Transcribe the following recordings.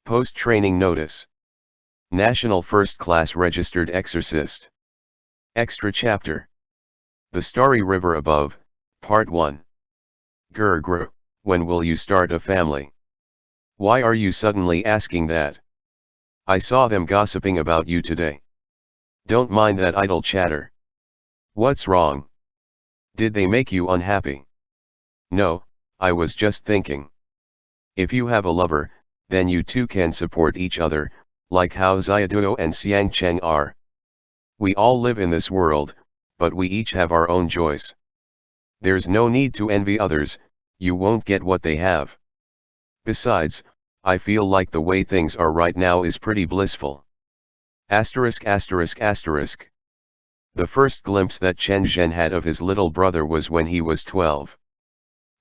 Post-training notice. National First-Class Registered Exorcist. Extra Chapter. The Starry River Above, Part 1. Grr, when will you start a family? Why are you suddenly asking that? I saw them gossiping about you today. Don't mind that idle chatter. What's wrong? Did they make you unhappy? No, I was just thinking. If you have a lover, then you two can support each other, like how Xiaoduo and Xiangcheng are. We all live in this world, but we each have our own joys. There's no need to envy others, you won't get what they have. Besides, I feel like the way things are right now is pretty blissful. ******. The first glimpse that Chen Zhen had of his little brother was when he was 12.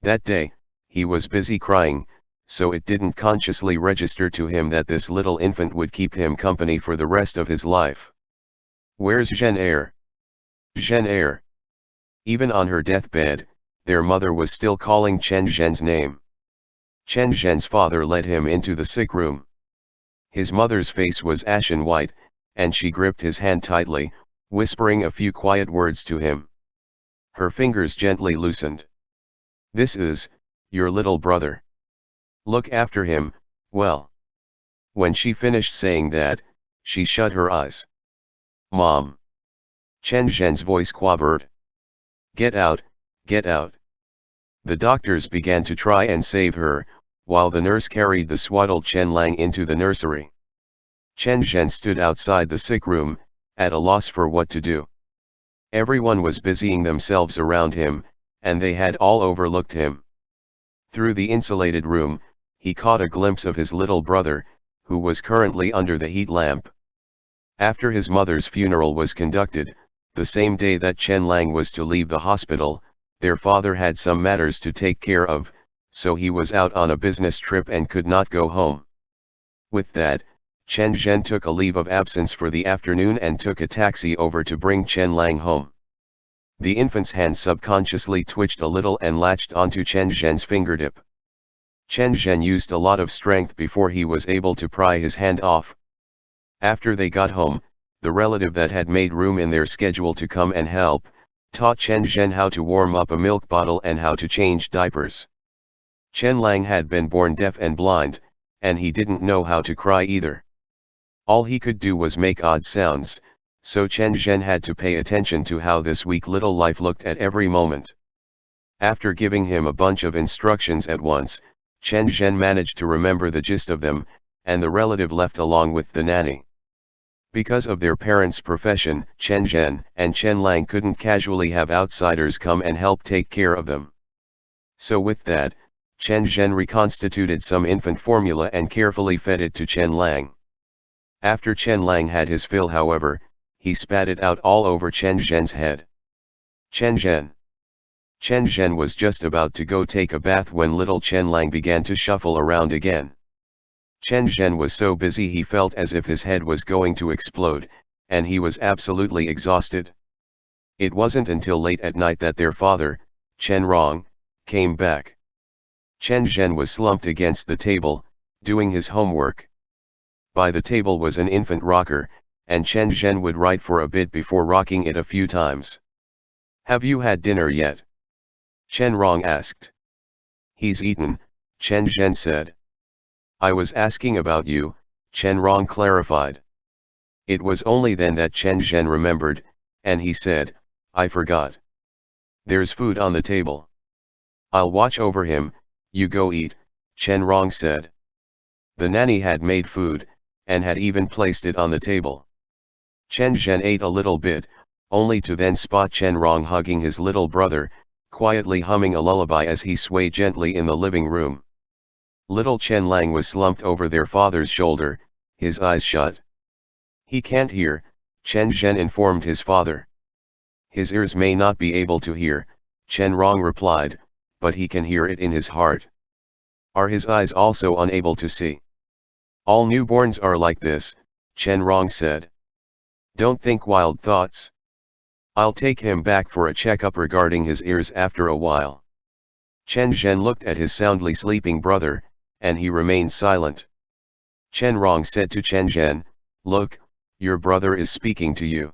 That day, he was busy crying, so it didn't consciously register to him that this little infant would keep him company for the rest of his life. Where's Zhen Er? Zhen Er. Even on her deathbed, their mother was still calling Chen Zhen's name. Chen Zhen's father led him into the sick room. His mother's face was ashen white, and she gripped his hand tightly, whispering a few quiet words to him. Her fingers gently loosened. "This is your little brother. Look after him, well." When she finished saying that, she shut her eyes. "Mom." Chen Zhen's voice quavered. Get out, get out." The doctors began to try and save her, while the nurse carried the swaddled Chen Lang into the nursery. Chen Zhen stood outside the sick room, at a loss for what to do. Everyone was busying themselves around him, and they had all overlooked him. Through the insulated room, he caught a glimpse of his little brother, who was currently under the heat lamp. After his mother's funeral was conducted, the same day that Chen Lang was to leave the hospital, their father had some matters to take care of, so he was out on a business trip and could not go home. With that, Chen Zhen took a leave of absence for the afternoon and took a taxi over to bring Chen Lang home. The infant's hand subconsciously twitched a little and latched onto Chen Zhen's fingertip. Chen Zhen used a lot of strength before he was able to pry his hand off. After they got home, the relative that had made room in their schedule to come and help, taught Chen Zhen how to warm up a milk bottle and how to change diapers. Chen Lang had been born deaf and blind, and he didn't know how to cry either. All he could do was make odd sounds, so Chen Zhen had to pay attention to how this weak little life looked at every moment. After giving him a bunch of instructions at once, Chen Zhen managed to remember the gist of them, and the relative left along with the nanny. Because of their parents' profession, Chen Zhen and Chen Lang couldn't casually have outsiders come and help take care of them. So with that, Chen Zhen reconstituted some infant formula and carefully fed it to Chen Lang. After Chen Lang had his fill, however, he spat it out all over Chen Zhen's head. Chen Zhen. Chen Zhen was just about to go take a bath when little Chen Lang began to shuffle around again. Chen Zhen was so busy he felt as if his head was going to explode, and he was absolutely exhausted. It wasn't until late at night that their father, Chen Rong, came back. Chen Zhen was slumped against the table, doing his homework. By the table was an infant rocker, and Chen Zhen would write for a bit before rocking it a few times. "Have you had dinner yet?" Chen Rong asked. "He's eaten," Chen Zhen said. "I was asking about you," Chen Rong clarified. It was only then that Chen Zhen remembered, and he said, "I forgot. There's food on the table. I'll watch over him, you go eat," Chen Rong said. The nanny had made food, and had even placed it on the table. Chen Zhen ate a little bit, only to then spot Chen Rong hugging his little brother, quietly humming a lullaby as he swayed gently in the living room. Little Chen Lang was slumped over their father's shoulder, his eyes shut. "He can't hear," Chen Zhen informed his father. "His ears may not be able to hear," Chen Rong replied, "but he can hear it in his heart." "Are his eyes also unable to see?" "All newborns are like this," Chen Rong said. "Don't think wild thoughts. I'll take him back for a checkup regarding his ears after a while." Chen Zhen looked at his soundly sleeping brother, and he remained silent. Chen Rong said to Chen Zhen, "Look, your brother is speaking to you."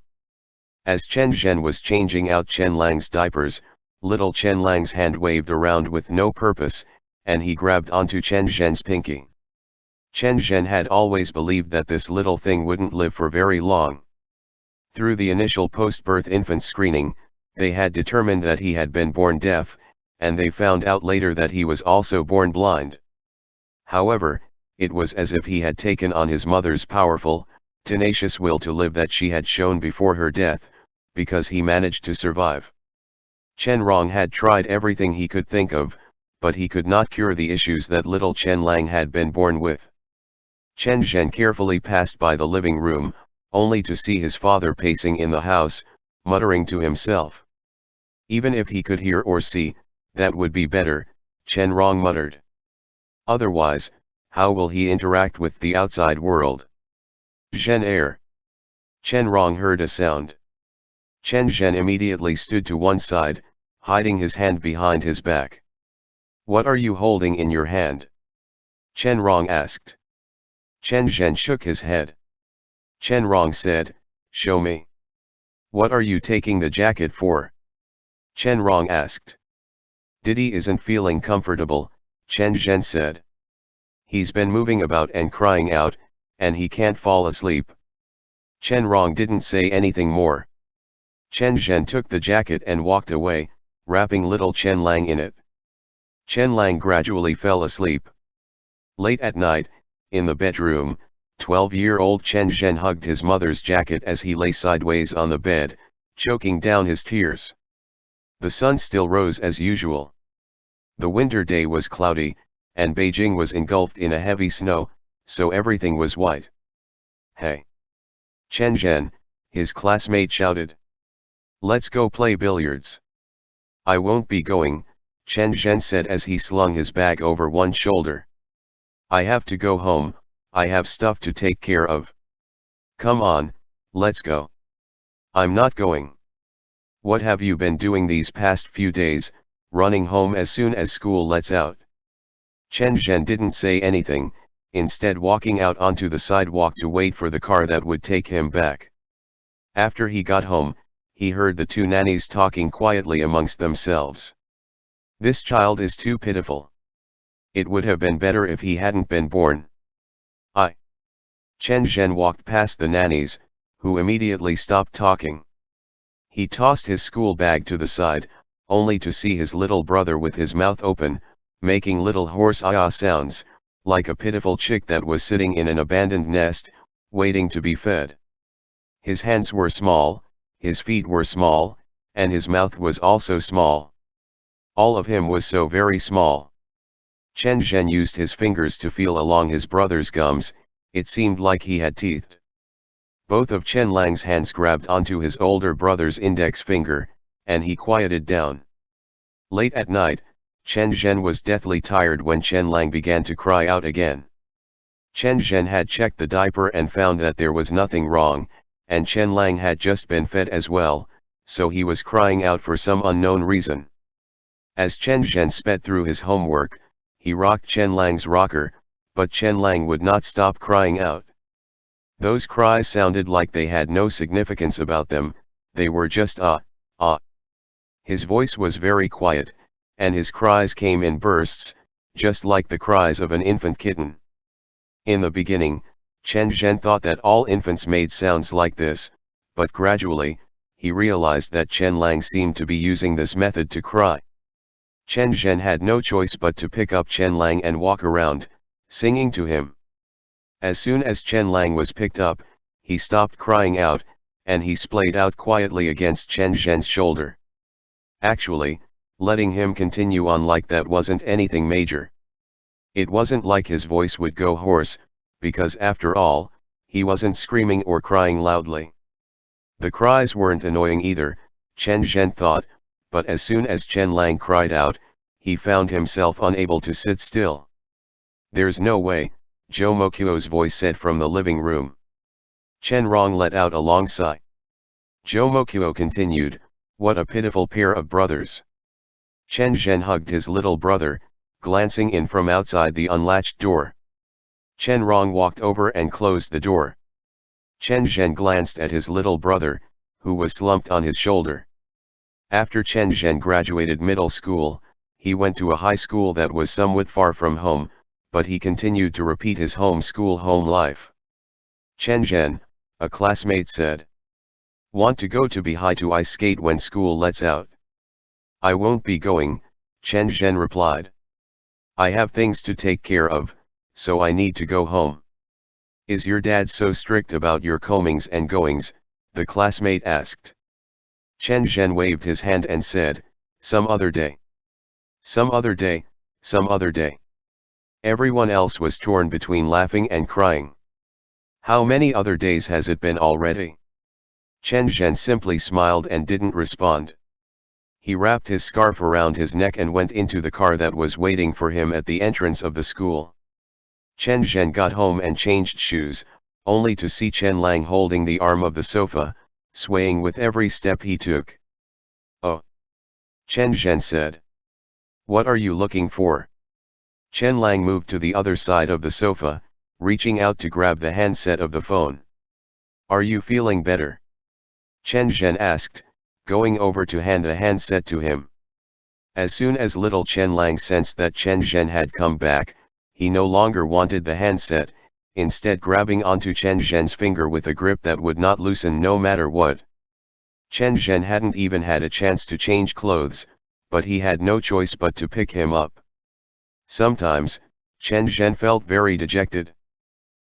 As Chen Zhen was changing out Chen Lang's diapers, little Chen Lang's hand waved around with no purpose, and he grabbed onto Chen Zhen's pinky. Chen Zhen had always believed that this little thing wouldn't live for very long. Through the initial post-birth infant screening, they had determined that he had been born deaf, and they found out later that he was also born blind. However, it was as if he had taken on his mother's powerful, tenacious will to live that she had shown before her death, because he managed to survive. Chen Rong had tried everything he could think of, but he could not cure the issues that little Chen Lang had been born with. Chen Zhen carefully passed by the living room, only to see his father pacing in the house, muttering to himself. Even if he could hear or see, that would be better, Chen Rong muttered. Otherwise, how will he interact with the outside world? Zhen air. Chen Rong heard a sound. Chen Zhen immediately stood to one side, hiding his hand behind his back. "What are you holding in your hand?" Chen Rong asked. Chen Zhen shook his head. Chen Rong said, "Show me." "What are you taking the jacket for?" Chen Rong asked. "Didi isn't feeling comfortable," Chen Zhen said. "He's been moving about and crying out, and he can't fall asleep." Chen Rong didn't say anything more. Chen Zhen took the jacket and walked away, wrapping little Chen Lang in it. Chen Lang gradually fell asleep. Late at night, in the bedroom, 12-year-old Chen Zhen hugged his mother's jacket as he lay sideways on the bed, choking down his tears. The sun still rose as usual. The winter day was cloudy, and Beijing was engulfed in a heavy snow, so everything was white. "Hey! Chen Zhen," his classmate shouted. "Let's go play billiards." "I won't be going," Chen Zhen said as he slung his bag over one shoulder. "I have to go home, I have stuff to take care of." "Come on, let's go." "I'm not going." "What have you been doing these past few days, running home as soon as school lets out?" Chen Zhen didn't say anything, instead walking out onto the sidewalk to wait for the car that would take him back. After he got home, he heard the two nannies talking quietly amongst themselves. "This child is too pitiful. It would have been better if he hadn't been born." Chen Zhen walked past the nannies, who immediately stopped talking. He tossed his school bag to the side, only to see his little brother with his mouth open, making little hoarse ah-ah sounds, like a pitiful chick that was sitting in an abandoned nest, waiting to be fed. His hands were small, his feet were small, and his mouth was also small. All of him was so very small. Chen Zhen used his fingers to feel along his brother's gums, it seemed like he had teeth. Both of Chen Lang's hands grabbed onto his older brother's index finger, and he quieted down. Late at night, Chen Zhen was deathly tired when Chen Lang began to cry out again. Chen Zhen had checked the diaper and found that there was nothing wrong, and Chen Lang had just been fed as well, so he was crying out for some unknown reason. As Chen Zhen sped through his homework, he rocked Chen Lang's rocker, but Chen Lang would not stop crying out. Those cries sounded like they had no significance about them, they were just ah, ah. His voice was very quiet, and his cries came in bursts, just like the cries of an infant kitten. In the beginning, Chen Zhen thought that all infants made sounds like this, but gradually, he realized that Chen Lang seemed to be using this method to cry. Chen Zhen had no choice but to pick up Chen Lang and walk around, singing to him. As soon as Chen Lang was picked up, he stopped crying out, and he splayed out quietly against Chen Zhen's shoulder. Actually, letting him continue on like that wasn't anything major. It wasn't like his voice would go hoarse, because after all, he wasn't screaming or crying loudly. The cries weren't annoying either, Chen Zhen thought, but as soon as Chen Lang cried out, he found himself unable to sit still. "There's no way," Zhou Mokuo's voice said from the living room. Chen Rong let out a long sigh. Zhou Mokuo continued, "What a pitiful pair of brothers." Chen Zhen hugged his little brother, glancing in from outside the unlatched door. Chen Rong walked over and closed the door. Chen Zhen glanced at his little brother, who was slumped on his shoulder. After Chen Zhen graduated middle school, he went to a high school that was somewhat far from home, but he continued to repeat his home school home life. Chen Zhen, a classmate said. Want to go to Dinghai to ice skate when school lets out? I won't be going, Chen Zhen replied. I have things to take care of, so I need to go home. Is your dad so strict about your comings and goings? The classmate asked. Chen Zhen waved his hand and said, some other day. Some other day, some other day. Everyone else was torn between laughing and crying. How many other days has it been already? Chen Zhen simply smiled and didn't respond. He wrapped his scarf around his neck and went into the car that was waiting for him at the entrance of the school. Chen Zhen got home and changed shoes, only to see Chen Lang holding the arm of the sofa, swaying with every step he took. Oh! Chen Zhen said. What are you looking for? Chen Lang moved to the other side of the sofa, reaching out to grab the handset of the phone. Are you feeling better? Chen Zhen asked, going over to hand the handset to him. As soon as little Chen Lang sensed that Chen Zhen had come back, he no longer wanted the handset, instead grabbing onto Chen Zhen's finger with a grip that would not loosen no matter what. Chen Zhen hadn't even had a chance to change clothes, but he had no choice but to pick him up. Sometimes, Chen Zhen felt very dejected.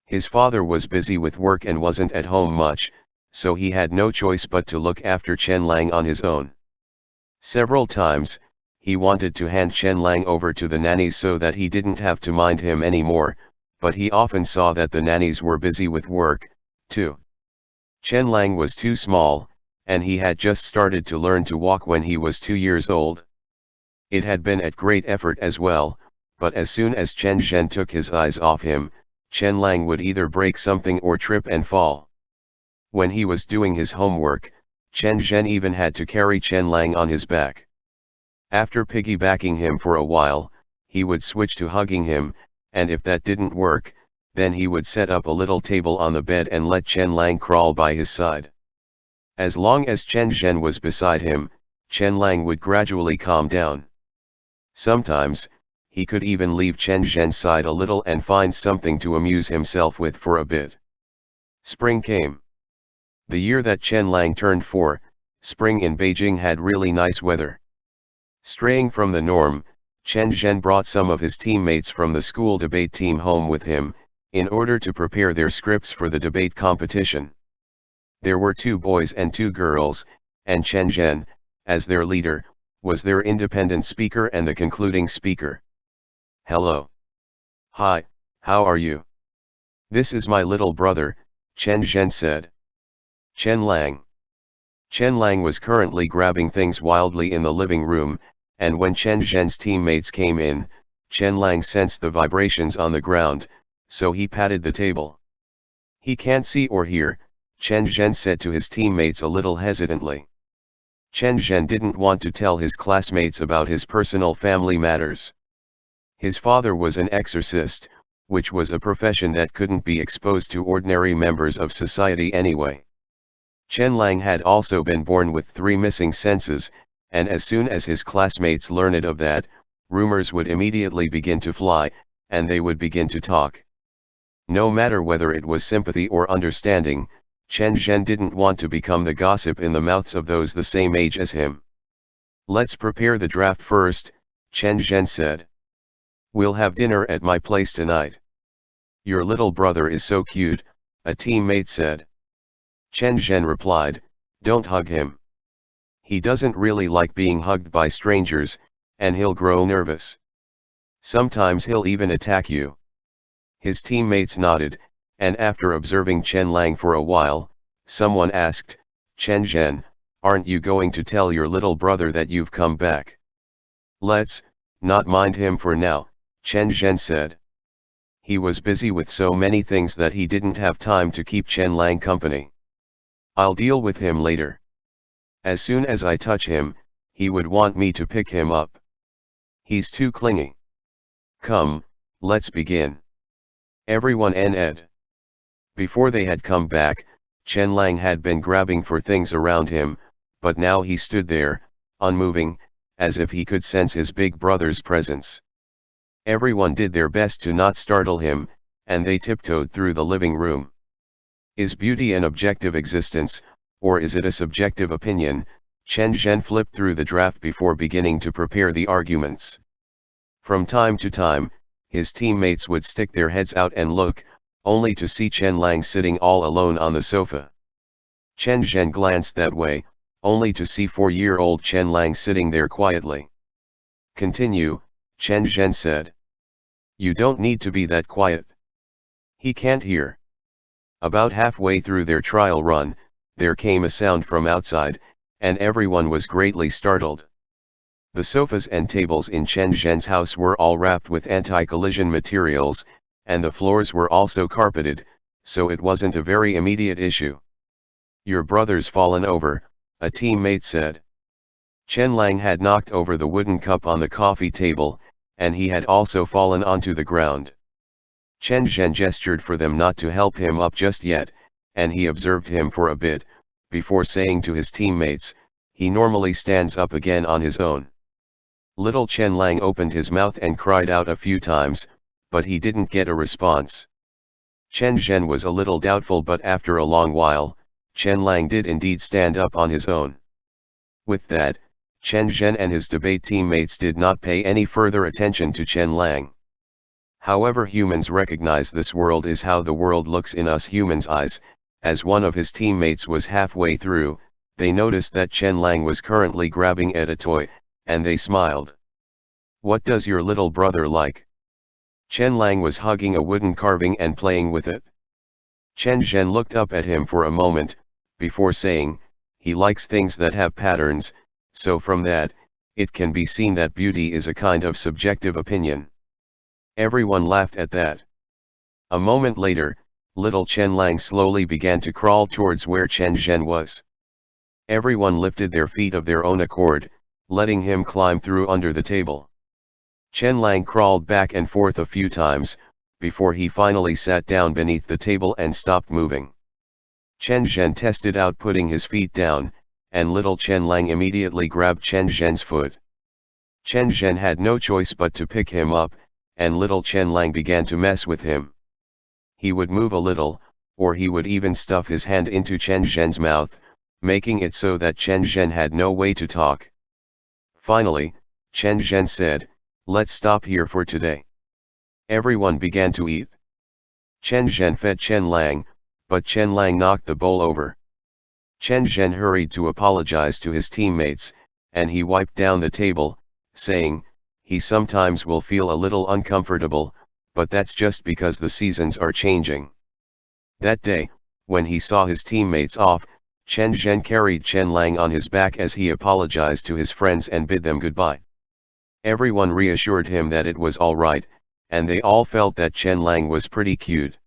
His father was busy with work and wasn't at home much, so he had no choice but to look after Chen Lang on his own. Several times, he wanted to hand Chen Lang over to the nannies so that he didn't have to mind him anymore, but he often saw that the nannies were busy with work, too. Chen Lang was too small, and he had just started to learn to walk when he was 2 years old. It had been at great effort as well, but as soon as Chen Zhen took his eyes off him, Chen Lang would either break something or trip and fall. When he was doing his homework, Chen Zhen even had to carry Chen Lang on his back. After piggybacking him for a while, he would switch to hugging him, and if that didn't work, then he would set up a little table on the bed and let Chen Lang crawl by his side. As long as Chen Zhen was beside him, Chen Lang would gradually calm down. Sometimes, he could even leave Chen Zhen's side a little and find something to amuse himself with for a bit. Spring came. The year that Chen Lang turned 4, spring in Beijing had really nice weather. Straying from the norm, Chen Zhen brought some of his teammates from the school debate team home with him, in order to prepare their scripts for the debate competition. There were 2 boys and 2 girls, and Chen Zhen, as their leader, was their independent speaker and the concluding speaker. Hello. Hi, how are you? This is my little brother, Chen Zhen said. Chen Lang. Chen Lang was currently grabbing things wildly in the living room, and when Chen Zhen's teammates came in, Chen Lang sensed the vibrations on the ground, so he patted the table. He can't see or hear, Chen Zhen said to his teammates a little hesitantly. Chen Zhen didn't want to tell his classmates about his personal family matters. His father was an exorcist, which was a profession that couldn't be exposed to ordinary members of society anyway. Chen Lang had also been born with 3 missing senses, and as soon as his classmates learned of that, rumors would immediately begin to fly, and they would begin to talk. No matter whether it was sympathy or understanding, Chen Zhen didn't want to become the gossip in the mouths of those the same age as him. Let's prepare the draft first, Chen Zhen said. We'll have dinner at my place tonight. Your little brother is so cute, a teammate said. Chen Zhen replied, don't hug him. He doesn't really like being hugged by strangers, and he'll grow nervous. Sometimes he'll even attack you. His teammates nodded, and after observing Chen Lang for a while, someone asked, Chen Zhen, aren't you going to tell your little brother that you've come back? Let's not mind him for now, Chen Zhen said. He was busy with so many things that he didn't have time to keep Chen Lang company. I'll deal with him later. As soon as I touch him, he would want me to pick him up. He's too clingy. Come, let's begin. Everyone ed. Before they had come back, Chen Lang had been grabbing for things around him, but now he stood there, unmoving, as if he could sense his big brother's presence. Everyone did their best to not startle him, and they tiptoed through the living room. Is beauty an objective existence, or is it a subjective opinion? Chen Zhen flipped through the draft before beginning to prepare the arguments. From time to time, his teammates would stick their heads out and look, only to see Chen Lang sitting all alone on the sofa. Chen Zhen glanced that way, only to see 4-year-old Chen Lang sitting there quietly. Continue, Chen Zhen said. You don't need to be that quiet. He can't hear. About halfway through their trial run, there came a sound from outside, and everyone was greatly startled. The sofas and tables in Chen Zhen's house were all wrapped with anti-collision materials, and the floors were also carpeted, so it wasn't a very immediate issue. Your brother's fallen over, a teammate said. Chen Lang had knocked over the wooden cup on the coffee table, and he had also fallen onto the ground. Chen Zhen gestured for them not to help him up just yet, and he observed him for a bit, before saying to his teammates, he normally stands up again on his own. Little Chen Lang opened his mouth and cried out a few times, but he didn't get a response. Chen Zhen was a little doubtful, but after a long while, Chen Lang did indeed stand up on his own. With that, Chen Zhen and his debate teammates did not pay any further attention to Chen Lang. However, humans recognize this world is how the world looks in us humans' eyes. As one of his teammates was halfway through, they noticed that Chen Lang was currently grabbing at a toy, and they smiled. What does your little brother like? Chen Lang was hugging a wooden carving and playing with it. Chen Zhen looked up at him for a moment, before saying, he likes things that have patterns, so from that, it can be seen that beauty is a kind of subjective opinion. Everyone laughed at that. A moment later, little Chen Lang slowly began to crawl towards where Chen Zhen was. Everyone lifted their feet of their own accord, letting him climb through under the table. Chen Lang crawled back and forth a few times, before he finally sat down beneath the table and stopped moving. Chen Zhen tested out putting his feet down, and little Chen Lang immediately grabbed Chen Zhen's foot. Chen Zhen had no choice but to pick him up, and little Chen Lang began to mess with him. He would move a little, or he would even stuff his hand into Chen Zhen's mouth, making it so that Chen Zhen had no way to talk. Finally, Chen Zhen said, let's stop here for today. Everyone began to eat. Chen Zhen fed Chen Lang, but Chen Lang knocked the bowl over. Chen Zhen hurried to apologize to his teammates, and he wiped down the table, saying, he sometimes will feel a little uncomfortable, but that's just because the seasons are changing. That day, when he saw his teammates off, Chen Zhen carried Chen Lang on his back as he apologized to his friends and bid them goodbye. Everyone reassured him that it was all right, and they all felt that Chen Lang was pretty cute.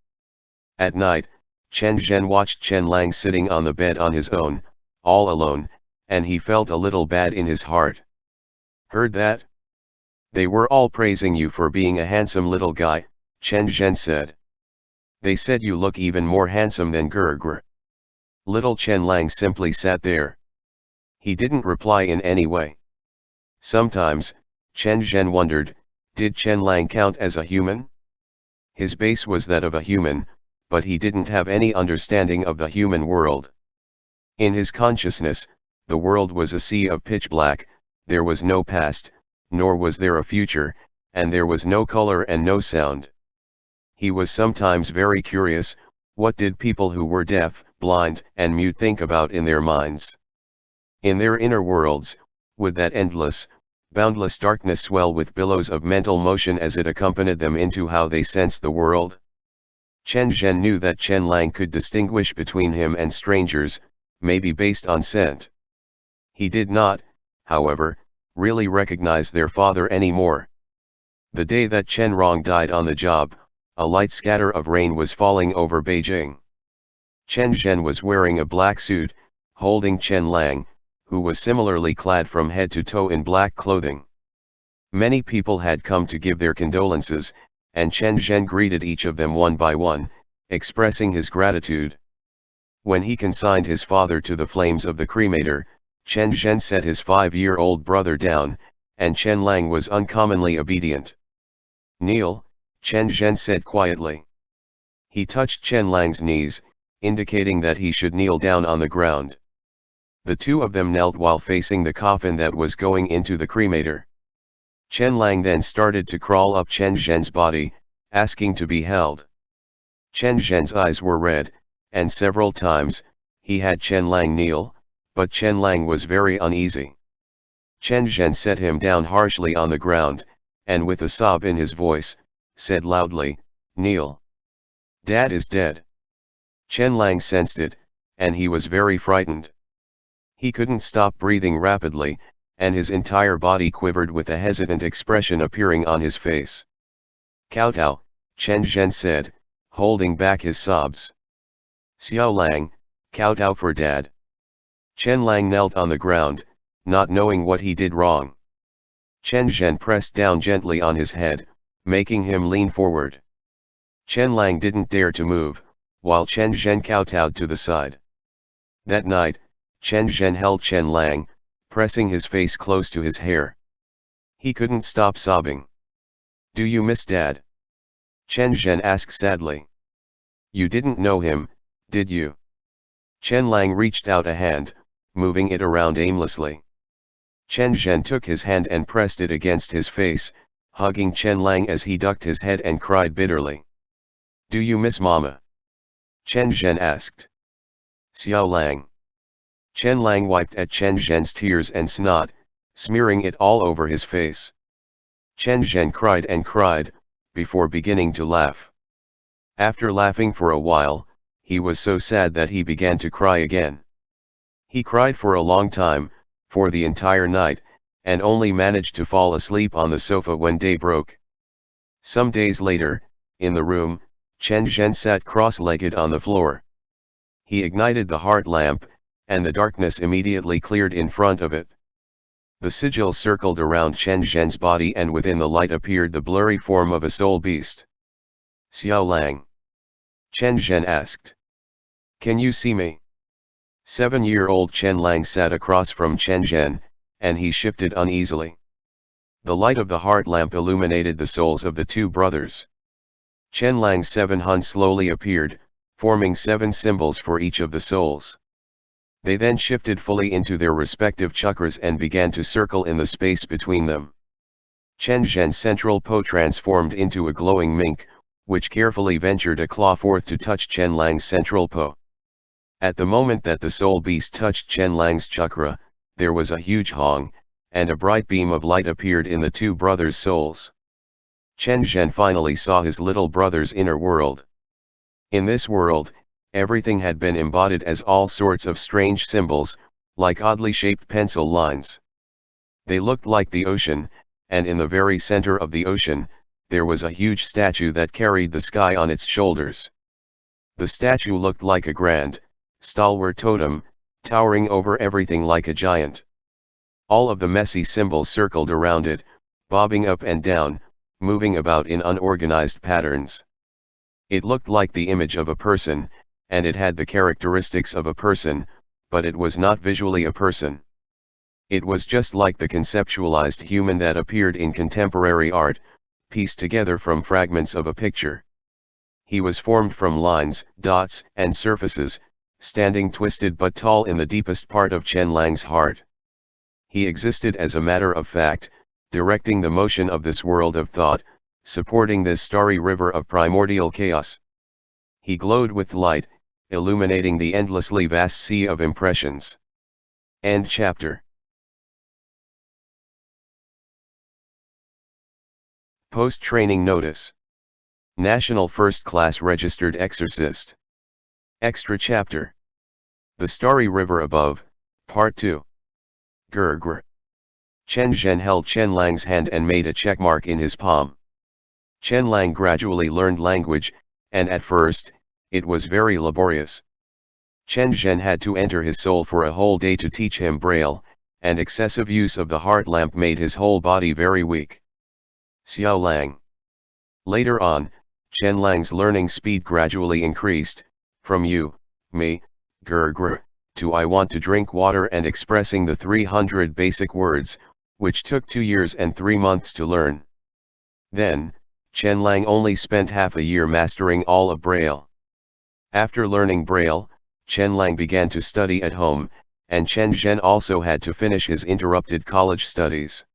At night, Chen Zhen watched Chen Lang sitting on the bed on his own, all alone, and he felt a little bad in his heart. Heard that? They were all praising you for being a handsome little guy, Chen Zhen said. They said you look even more handsome than Gurgr. Little Chen Lang simply sat there. He didn't reply in any way. Sometimes, Chen Zhen wondered, did Chen Lang count as a human? His base was that of a human, but he didn't have any understanding of the human world. In his consciousness, the world was a sea of pitch black, there was no past, nor was there a future, and there was no color and no sound. He was sometimes very curious, what did people who were deaf, blind, and mute think about in their minds? In their inner worlds, would that endless, boundless darkness swell with billows of mental motion as it accompanied them into how they sensed the world? Chen Zhen knew that Chen Lang could distinguish between him and strangers, maybe based on scent. He did not, however, really recognize their father anymore. The day that Chen Rong died on the job, a light scatter of rain was falling over Beijing. Chen Zhen was wearing a black suit, holding Chen Lang, who was similarly clad from head to toe in black clothing. Many people had come to give their condolences, and Chen Zhen greeted each of them one by one, expressing his gratitude. When he consigned his father to the flames of the cremator, Chen Zhen set his 5-year-old brother down, and Chen Lang was uncommonly obedient. "Kneel," Chen Zhen said quietly. He touched Chen Lang's knees, indicating that he should kneel down on the ground. The two of them knelt while facing the coffin that was going into the cremator. Chen Lang then started to crawl up Chen Zhen's body, asking to be held. Chen Zhen's eyes were red, and several times, he had Chen Lang kneel, but Chen Lang was very uneasy. Chen Zhen set him down harshly on the ground, and with a sob in his voice, said loudly, "Kneel. Dad is dead." Chen Lang sensed it, and he was very frightened. He couldn't stop breathing rapidly, and his entire body quivered with a hesitant expression appearing on his face. "Kowtow," Chen Zhen said, holding back his sobs. "Xiao Lang, kowtow for Dad." Chen Lang knelt on the ground, not knowing what he did wrong. Chen Zhen pressed down gently on his head, making him lean forward. Chen Lang didn't dare to move, while Chen Zhen kowtowed to the side. That night, Chen Zhen held Chen Lang, pressing his face close to his hair. He couldn't stop sobbing. "Do you miss Dad?" Chen Zhen asked sadly. "You didn't know him, did you?" Chen Lang reached out a hand, moving it around aimlessly. Chen Zhen took his hand and pressed it against his face, hugging Chen Lang as he ducked his head and cried bitterly. "Do you miss Mama?" Chen Zhen asked. "Xiao Lang." Chen Lang wiped at Chen Zhen's tears and snot, smearing it all over his face. Chen Zhen cried and cried, before beginning to laugh. After laughing for a while, he was so sad that he began to cry again. He cried for a long time, for the entire night, and only managed to fall asleep on the sofa when day broke. Some days later, in the room, Chen Zhen sat cross-legged on the floor. He ignited the heart lamp, and the darkness immediately cleared in front of it. The sigil circled around Chen Zhen's body, and within the light appeared the blurry form of a soul beast. "Xiao Lang?" Chen Zhen asked. "Can you see me?" 7-year-old Chen Lang sat across from Chen Zhen, and he shifted uneasily. The light of the heart lamp illuminated the souls of the two brothers. Chen Lang's 7 Hun slowly appeared, forming 7 symbols for each of the souls. They then shifted fully into their respective chakras and began to circle in the space between them. Chen Zhen's central po transformed into a glowing mink, which carefully ventured a claw forth to touch Chen Lang's central po. At the moment that the soul beast touched Chen Lang's chakra, there was a huge hong, and a bright beam of light appeared in the two brothers' souls. Chen Zhen finally saw his little brother's inner world. In this world, everything had been embodied as all sorts of strange symbols, like oddly shaped pencil lines. They looked like the ocean, and in the very center of the ocean, there was a huge statue that carried the sky on its shoulders. The statue looked like a grand, stalwart totem, towering over everything like a giant. All of the messy symbols circled around it, bobbing up and down, moving about in unorganized patterns. It looked like the image of a person, and it had the characteristics of a person, but it was not visually a person. It was just like the conceptualized human that appeared in contemporary art, pieced together from fragments of a picture. He was formed from lines, dots, and surfaces, standing twisted but tall in the deepest part of Chen Lang's heart. He existed as a matter of fact, directing the motion of this world of thought, supporting this starry river of primordial chaos. He glowed with light, illuminating the endlessly vast sea of impressions. End chapter. Post-training notice. National First Class Registered Exorcist. Extra chapter. The Starry River Above, Part 2. Grr. Chen Zhen held Chen Lang's hand and made a checkmark in his palm. Chen Lang gradually learned language, and at first, it was very laborious. Chen Zhen had to enter his soul for a whole day to teach him Braille, and excessive use of the heart lamp made his whole body very weak. "Xiao Lang." Later on, Chen Lang's learning speed gradually increased, from you, me, grr, to I want to drink water and expressing the 300 basic words, which took 2 years and 3 months to learn. Then, Chen Lang only spent half a year mastering all of Braille. After learning Braille, Chen Lang began to study at home, and Chen Zhen also had to finish his interrupted college studies.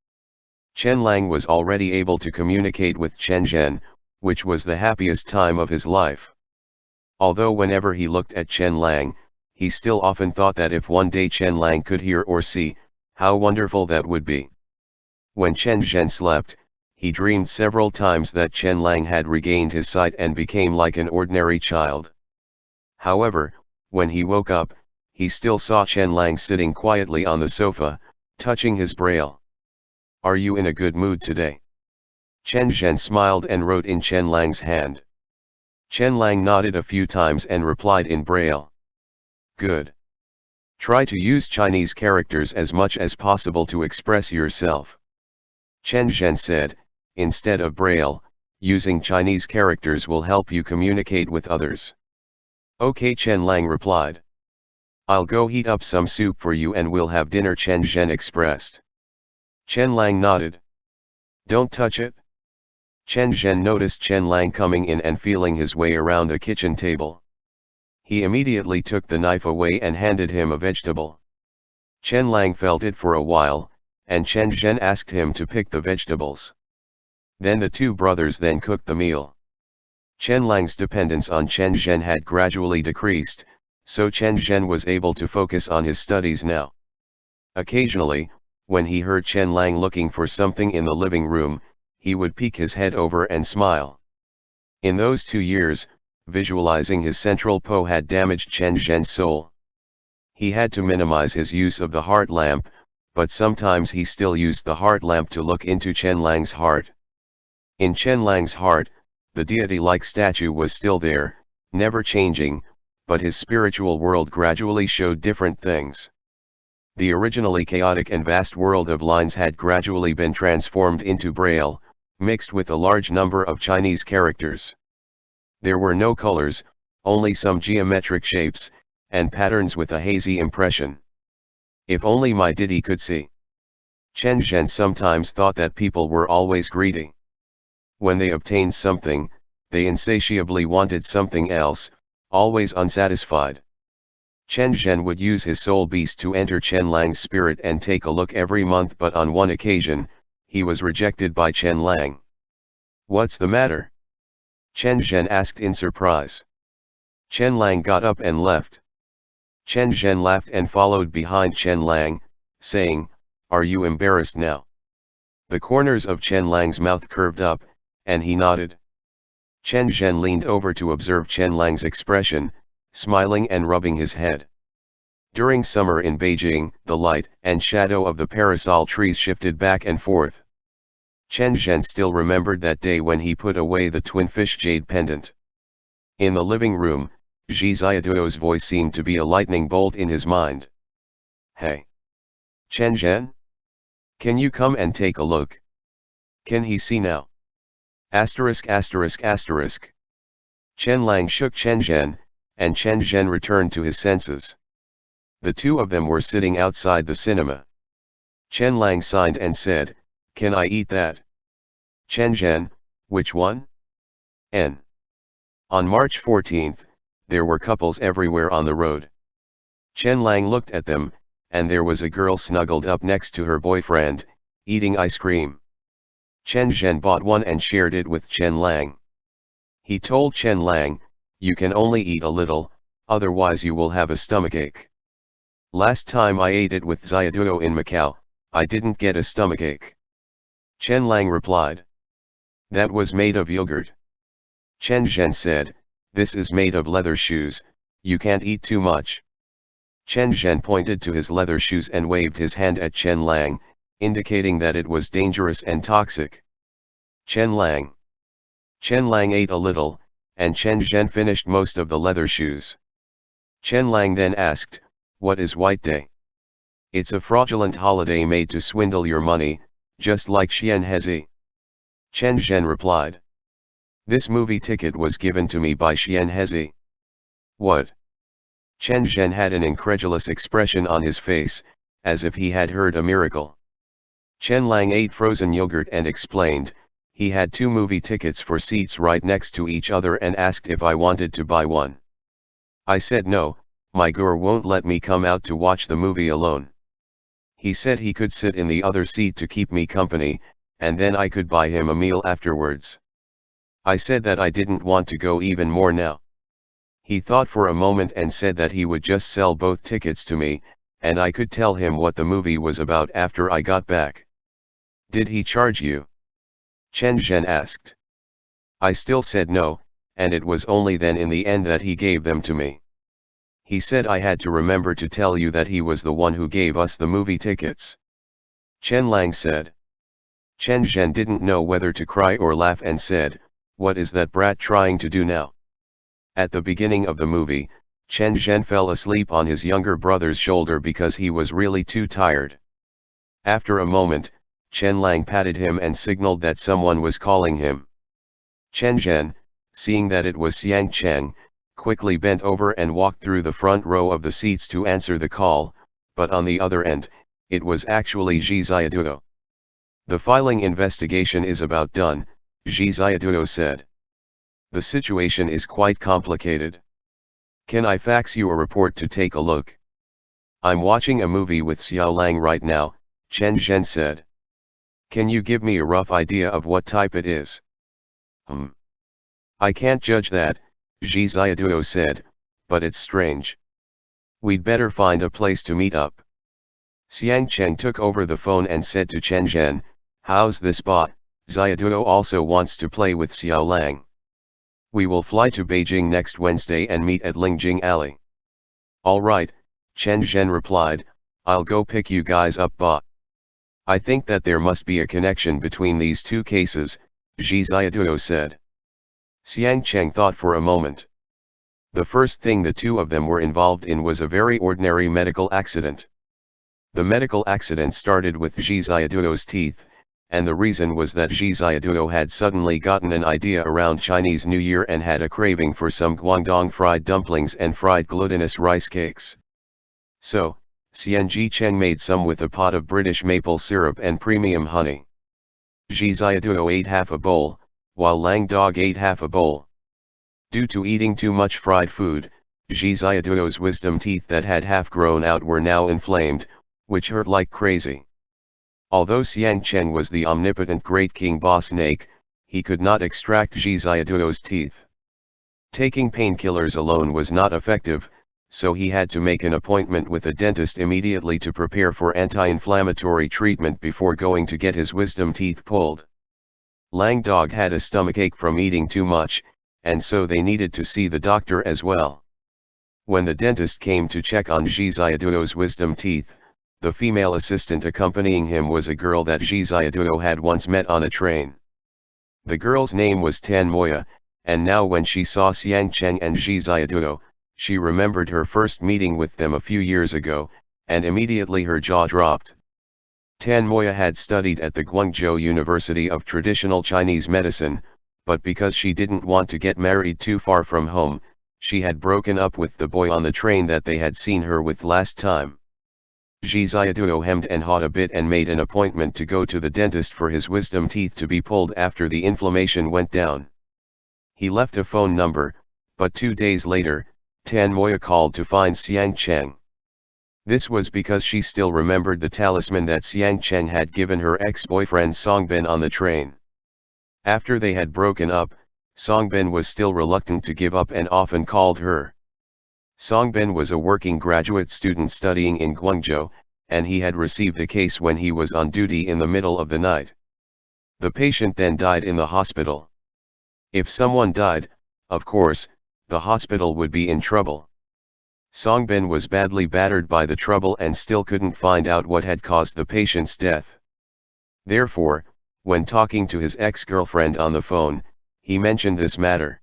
Chen Lang was already able to communicate with Chen Zhen, which was the happiest time of his life. Although whenever he looked at Chen Lang, he still often thought that if one day Chen Lang could hear or see, how wonderful that would be. When Chen Zhen slept, he dreamed several times that Chen Lang had regained his sight and became like an ordinary child. However, when he woke up, he still saw Chen Lang sitting quietly on the sofa, touching his braille. "Are you in a good mood today?" Chen Zhen smiled and wrote in Chen Lang's hand. Chen Lang nodded a few times and replied in braille. "Good. Try to use Chinese characters as much as possible to express yourself." Chen Zhen said, "Instead of braille, using Chinese characters will help you communicate with others." "Okay," Chen Lang replied. "I'll go heat up some soup for you and we'll have dinner," Chen Zhen expressed. Chen Lang nodded. "Don't touch it." Chen Zhen noticed Chen Lang coming in and feeling his way around the kitchen table. He immediately took the knife away and handed him a vegetable. Chen Lang felt it for a while, and Chen Zhen asked him to pick the vegetables. Then the two brothers then cooked the meal. Chen Lang's dependence on Chen Zhen had gradually decreased, so Chen Zhen was able to focus on his studies now. Occasionally, when he heard Chen Lang looking for something in the living room, he would peek his head over and smile. In those 2 years, visualizing his central Po had damaged Chen Zhen's soul. He had to minimize his use of the heart lamp, but sometimes he still used the heart lamp to look into Chen Lang's heart. In Chen Lang's heart, the deity-like statue was still there, never changing, but his spiritual world gradually showed different things. The originally chaotic and vast world of lines had gradually been transformed into Braille, mixed with a large number of Chinese characters. There were no colors, only some geometric shapes, and patterns with a hazy impression. If only my deity could see. Chen Zhen sometimes thought that people were always greedy. When they obtained something, they insatiably wanted something else, always unsatisfied. Chen Zhen would use his soul beast to enter Chen Lang's spirit and take a look every month, but on one occasion, he was rejected by Chen Lang. "What's the matter?" Chen Zhen asked in surprise. Chen Lang got up and left. Chen Zhen laughed and followed behind Chen Lang, saying, "Are you embarrassed now?" The corners of Chen Lang's mouth curved up, and he nodded. Chen Zhen leaned over to observe Chen Lang's expression, smiling and rubbing his head. During summer in Beijing, the light and shadow of the parasol trees shifted back and forth. Chen Zhen still remembered that day when he put away the twin fish jade pendant. In the living room, Zhi Ziaduo's voice seemed to be a lightning bolt in his mind. "Hey! Chen Zhen? Can you come and take a look? Can he see now?" ******. Chen Lang shook Chen Zhen, and Chen Zhen returned to his senses. The two of them were sitting outside the cinema. Chen Lang signed and said, "Can I eat that?" Chen Zhen, "Which one?" N. On March 14th, there were couples everywhere on the road. Chen Lang looked at them, and there was a girl snuggled up next to her boyfriend, eating ice cream. Chen Zhen bought one and shared it with Chen Lang. He told Chen Lang, "You can only eat a little, otherwise you will have a stomachache. Last time I ate it with Ziaduo in Macau, I didn't get a stomachache." Chen Lang replied, "That was made of yogurt." Chen Zhen said, "This is made of leather shoes, you can't eat too much." Chen Zhen pointed to his leather shoes and waved his hand at Chen Lang, indicating that it was dangerous and toxic. Chen Lang ate a little, and Chen Zhen finished most of the leather shoes. Chen Lang then asked, "What is White Day?" "It's a fraudulent holiday made to swindle your money, just like Xian Hezi." Chen Zhen replied. This movie ticket was given to me by Xian Hezi. What? Chen Zhen had an incredulous expression on his face, as if he had heard a miracle. Chen Lang ate frozen yogurt and explained, he had 2 movie tickets for seats right next to each other and asked if I wanted to buy one. I said no, my guru won't let me come out to watch the movie alone. He said he could sit in the other seat to keep me company, and then I could buy him a meal afterwards. I said that I didn't want to go even more now. He thought for a moment and said that he would just sell both tickets to me, and I could tell him what the movie was about after I got back. Did he charge you? Chen Zhen asked. I still said no, and it was only then in the end that he gave them to me. He said I had to remember to tell you that he was the one who gave us the movie tickets. Chen Lang said. Chen Zhen didn't know whether to cry or laugh and said, what is that brat trying to do now? At the beginning of the movie, Chen Zhen fell asleep on his younger brother's shoulder because he was really too tired. After a moment, Chen Lang patted him and signaled that someone was calling him. Chen Zhen, seeing that it was Xiang Cheng, quickly bent over and walked through the front row of the seats to answer the call, but on the other end, it was actually Zhi Xiaoduo. The filing investigation is about done, Zhi Xiaoduo said. The situation is quite complicated. Can I fax you a report to take a look? I'm watching a movie with Xiao Lang right now, Chen Zhen said. Can you give me a rough idea of what type it is? I can't judge that, Zhi Xiaoduo said, but it's strange. We'd better find a place to meet up. Xiang Cheng took over the phone and said to Chen Zhen, how's this bot? Xiaoduo also wants to play with Xiao Lang. We will fly to Beijing next Wednesday and meet at Lingjing Alley. All right, Chen Zhen replied, I'll go pick you guys up bot. I think that there must be a connection between these 2 cases, Zhi Xiaoduo said. Xiang Cheng thought for a moment. The first thing the 2 of them were involved in was a very ordinary medical accident. The medical accident started with Zhi Xiaoduo's teeth, and the reason was that Zhi Xiaoduo had suddenly gotten an idea around Chinese New Year and had a craving for some Guangdong fried dumplings and fried glutinous rice cakes. So, Xianji Cheng made some with a pot of British maple syrup and premium honey. Zhi Xiaoduo ate half a bowl, while Lang Dog ate half a bowl. Due to eating too much fried food, Zhi Xiaoduo's wisdom teeth that had half grown out were now inflamed, which hurt like crazy. Although Xiang Cheng was the omnipotent great king boss snake, he could not extract Zhi Xiaoduo's teeth. Taking painkillers alone was not effective, so he had to make an appointment with a dentist immediately to prepare for anti-inflammatory treatment before going to get his wisdom teeth pulled. Lang Dog had a stomachache from eating too much, and so they needed to see the doctor as well. When the dentist came to check on Zhi Xiaoduo's wisdom teeth, the female assistant accompanying him was a girl that Zhi Xiaoduo had once met on a train. The girl's name was Tan Moya, and now when she saw Xiang Cheng and Zhi Xiaoduo, she remembered her first meeting with them a few years ago, and immediately her jaw dropped. Tan Moya had studied at the Guangzhou University of Traditional Chinese Medicine, but because she didn't want to get married too far from home, she had broken up with the boy on the train that they had seen her with last time. Zhi Xiaoduo hemmed and hawed a bit and made an appointment to go to the dentist for his wisdom teeth to be pulled after the inflammation went down. He left a phone number, but 2 days later, Tan Moya called to find Xiang Cheng. This was because she still remembered the talisman that Xiang Cheng had given her ex-boyfriend Songbin on the train. After they had broken up, Songbin was still reluctant to give up and often called her. Songbin was a working graduate student studying in Guangzhou, and he had received a case when he was on duty in the middle of the night. The patient then died in the hospital. If someone died, of course, the hospital would be in trouble. Songbin was badly battered by the trouble and still couldn't find out what had caused the patient's death. Therefore, when talking to his ex-girlfriend on the phone, he mentioned this matter.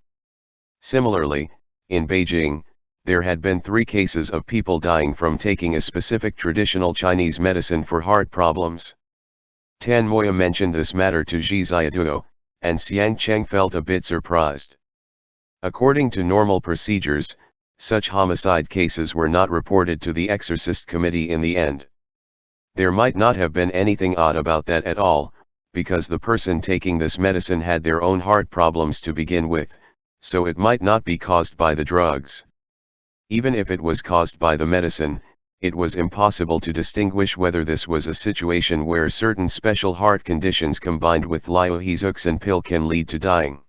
Similarly, in Beijing, there had been 3 cases of people dying from taking a specific traditional Chinese medicine for heart problems. Tan Moya mentioned this matter to Zhi Xiaoduo, and Xiang Cheng felt a bit surprised. According to normal procedures, such homicide cases were not reported to the Exorcist committee in the end. There might not have been anything odd about that at all, because the person taking this medicine had their own heart problems to begin with, so it might not be caused by the drugs. Even if it was caused by the medicine, it was impossible to distinguish whether this was a situation where certain special heart conditions combined with Liuhezuxin pill can lead to dying.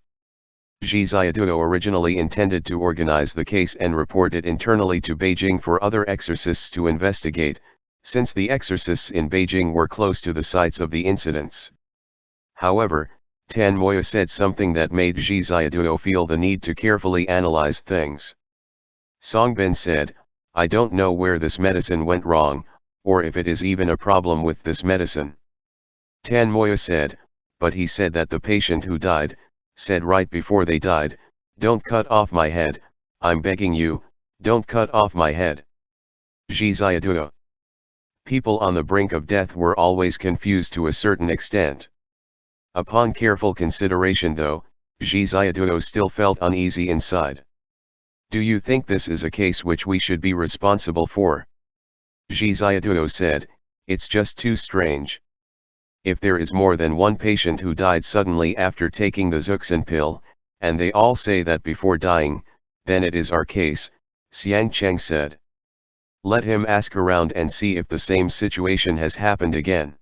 Zhi Xiaoduo originally intended to organize the case and report it internally to Beijing for other exorcists to investigate, since the exorcists in Beijing were close to the sites of the incidents. However, Tan Moya said something that made Zhi Xiaoduo feel the need to carefully analyze things. Songbin said, "I don't know where this medicine went wrong, or if it is even a problem with this medicine." Tan Moya said, "But he said that the patient who died, said right before they died, 'Don't cut off my head, I'm begging you, don't cut off my head.'" Zhi Xiaoduo. People on the brink of death were always confused to a certain extent. Upon careful consideration though, Zhi Xiaoduo still felt uneasy inside. "Do you think this is a case which we should be responsible for?" Zhi Xiaoduo said, "It's just too strange. If there is more than one patient who died suddenly after taking the Zuxin pill, and they all say that before dying, then it is our case," Xiang Cheng said. "Let him ask around and see if the same situation has happened again."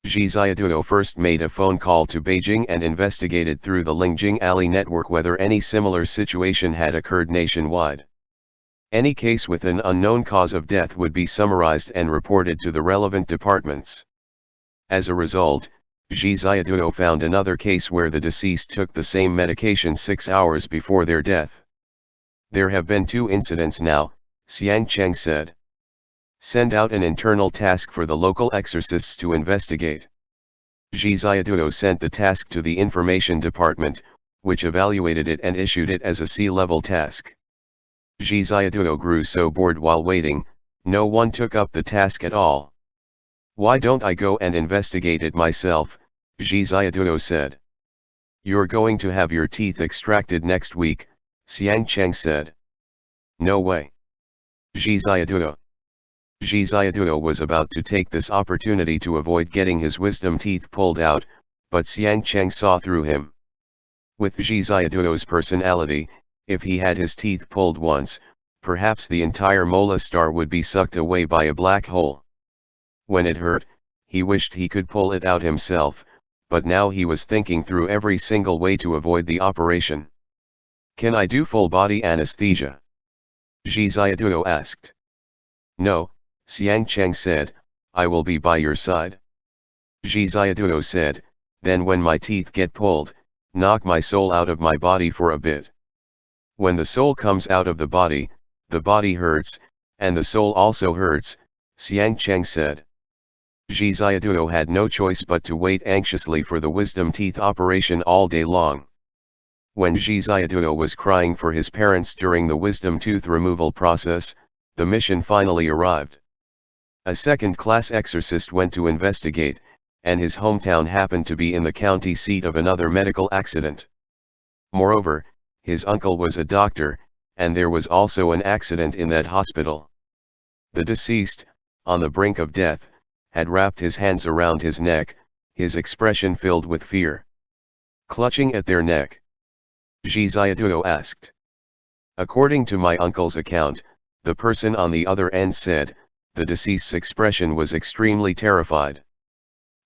Zhi Xiaoduo first made a phone call to Beijing and investigated through the Lingjing Alley network whether any similar situation had occurred nationwide. Any case with an unknown cause of death would be summarized and reported to the relevant departments. As a result, Zhi Xiaoduo found another case where the deceased took the same medication 6 hours before their death. "There have been 2 incidents now," Xiang Cheng said. "Send out an internal task for the local exorcists to investigate." Zhi Xiaoduo sent the task to the information department, which evaluated it and issued it as a C-level task. Zhi Xiaoduo grew so bored while waiting, no one took up the task at all. "Why don't I go and investigate it myself?" Zhi Xiaoduo said. "You're going to have your teeth extracted next week," Xiang Cheng said. "No way." Zhi Xiaoduo. Zhi Xiaoduo was about to take this opportunity to avoid getting his wisdom teeth pulled out, but Xiang Cheng saw through him. With Zhi Xiaoduo's personality, if he had his teeth pulled once, perhaps the entire molar star would be sucked away by a black hole. When it hurt, he wished he could pull it out himself, but now he was thinking through every single way to avoid the operation. "Can I do full body anesthesia?" Zhi Xiaoduo asked. "No," Xiang Cheng said, "I will be by your side." Zhi Xiaoduo said, "Then when my teeth get pulled, knock my soul out of my body for a bit. When the soul comes out of the body hurts, and the soul also hurts," Xiang Cheng said. Zhi Xiaoduo had no choice but to wait anxiously for the wisdom teeth operation all day long. When Zhi Xiaoduo was crying for his parents during the wisdom tooth removal process, the mission finally arrived. A second-class exorcist went to investigate, and his hometown happened to be in the county seat of another medical accident. Moreover, his uncle was a doctor, and there was also an accident in that hospital. The deceased, on the brink of death, had wrapped his hands around his neck, his expression filled with fear. "Clutching at their neck?" Zhi Xiaoduo asked. "According to my uncle's account," the person on the other end said, "the deceased's expression was extremely terrified.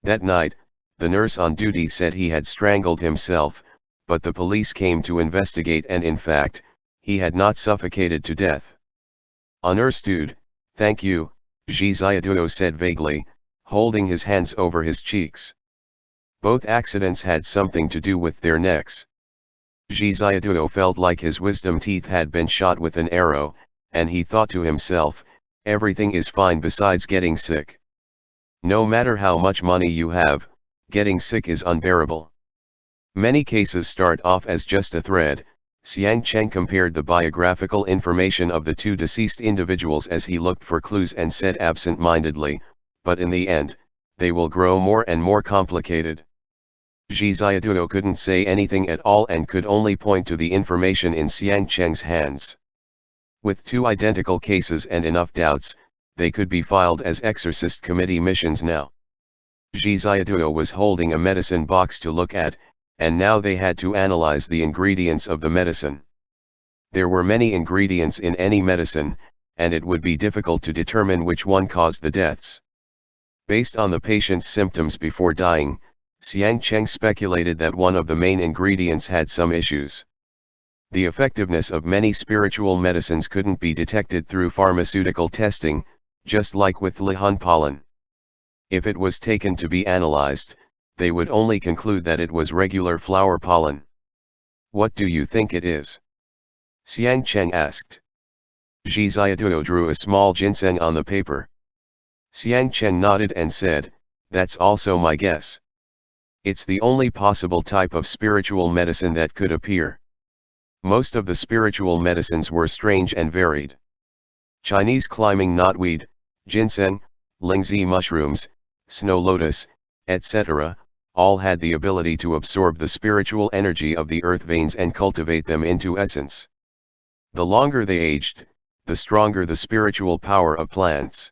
That night, the nurse on duty said he had strangled himself, but the police came to investigate and in fact, he had not suffocated to death." "Understood, thank you," Zhi Xiaoduo said vaguely, holding his hands over his cheeks. Both accidents had something to do with their necks. Zhi Xiaoduo felt like his wisdom teeth had been shot with an arrow, and he thought to himself, everything is fine besides getting sick. No matter how much money you have, getting sick is unbearable. Many cases start off as just a thread. Xiang Cheng compared the biographical information of the 2 deceased individuals as he looked for clues and said absent-mindedly, "But in the end, they will grow more and more complicated." Zhi Ziaduo couldn't say anything at all and could only point to the information in Xiang Cheng's hands. With 2 identical cases and enough doubts, they could be filed as Exorcist Committee missions now. Zhi Ziaduo was holding a medicine box to look at, and now they had to analyze the ingredients of the medicine. There were many ingredients in any medicine, and it would be difficult to determine which one caused the deaths. Based on the patient's symptoms before dying, Xiang Cheng speculated that one of the main ingredients had some issues. The effectiveness of many spiritual medicines couldn't be detected through pharmaceutical testing, just like with Lihun pollen. If it was taken to be analyzed, they would only conclude that it was regular flower pollen. "What do you think it is?" Xiang Cheng asked. Zhi Ziaduo drew a small ginseng on the paper. Xiang Cheng nodded and said, "That's also my guess. It's the only possible type of spiritual medicine that could appear. Most of the spiritual medicines were strange and varied. Chinese climbing knotweed, ginseng, lingzi mushrooms, snow lotus, etc., all had the ability to absorb the spiritual energy of the earth veins and cultivate them into essence. The longer they aged, the stronger the spiritual power of plants.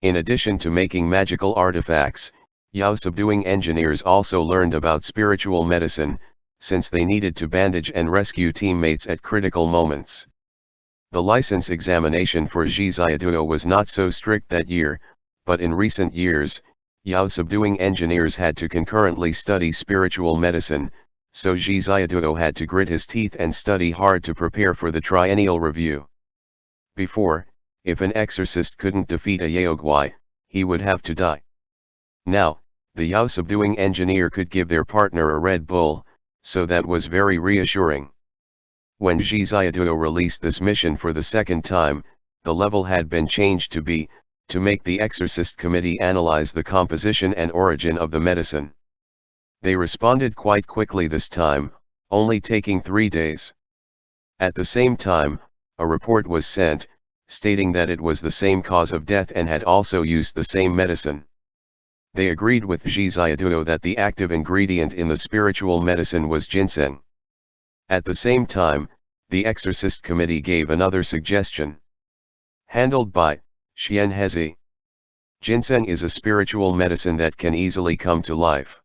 In addition to making magical artifacts, Yao subduing engineers also learned about spiritual medicine, since they needed to bandage and rescue teammates at critical moments. The license examination for Zhi Ziaduo was not so strict that year, but in recent years, Yao subduing engineers had to concurrently study spiritual medicine, so Zhi Ziaduo had to grit his teeth and study hard to prepare for the triennial review. Before, if an exorcist couldn't defeat a Yaoguai, he would have to die. Now, the Yao subduing engineer could give their partner a Red Bull, so that was very reassuring. When Zhi Ziaduo released this mission for the second time, the level had been changed to B, to make the Exorcist Committee analyze the composition and origin of the medicine. They responded quite quickly this time, only taking 3 days. At the same time, a report was sent, stating that it was the same cause of death and had also used the same medicine. They agreed with Zhi Ziaduo that the active ingredient in the spiritual medicine was ginseng. At the same time, the Exorcist Committee gave another suggestion. Handled by Xian Hezi. Ginseng is a spiritual medicine that can easily come to life.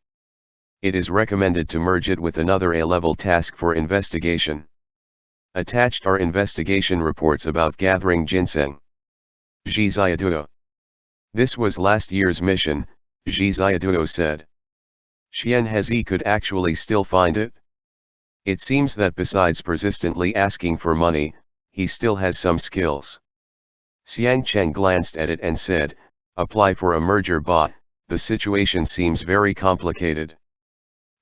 It is recommended to merge it with another A-level task for investigation. Attached are investigation reports about gathering ginseng. Zhi Ziaduo. This was last year's mission, Zhi Ziaduo said. Xian Hezi could actually still find it? It seems that besides persistently asking for money, he still has some skills. Xiang Cheng glanced at it and said, "Apply for a merger but, the situation seems very complicated."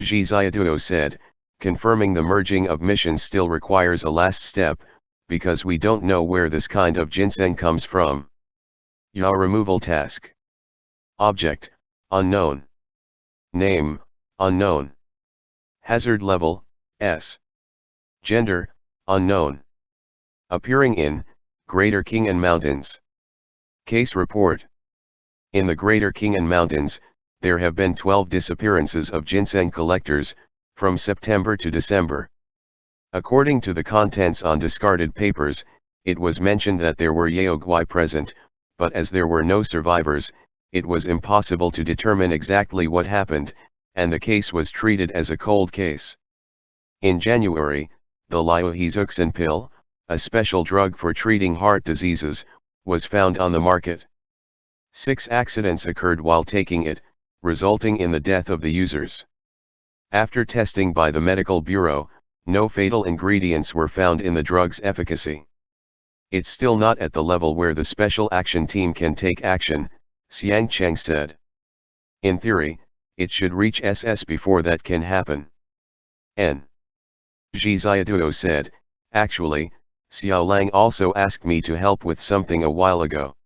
Zhi Ziaduo said, "Confirming the merging of missions still requires a last step, because we don't know where this kind of ginseng comes from." Yao removal task. Object, unknown. Name, unknown. Hazard level, S. Gender, unknown. Appearing in, Greater Khingan Mountains. Case report. In the Greater Khingan Mountains, there have been 12 disappearances of ginseng collectors, from September to December. According to the contents on discarded papers, it was mentioned that there were Yaoguai present, but as there were no survivors, it was impossible to determine exactly what happened, and the case was treated as a cold case. In January, the Liohezuxin pill, a special drug for treating heart diseases, was found on the market. 6 accidents occurred while taking it, resulting in the death of the users. After testing by the medical bureau, no fatal ingredients were found in the drug's efficacy. It's still not at the level where the special action team can take action, Xiang Cheng said. In theory, it should reach SS before that can happen. N. Zhi Ziaduo said, "Actually, Xiao Lang also asked me to help with something a while ago.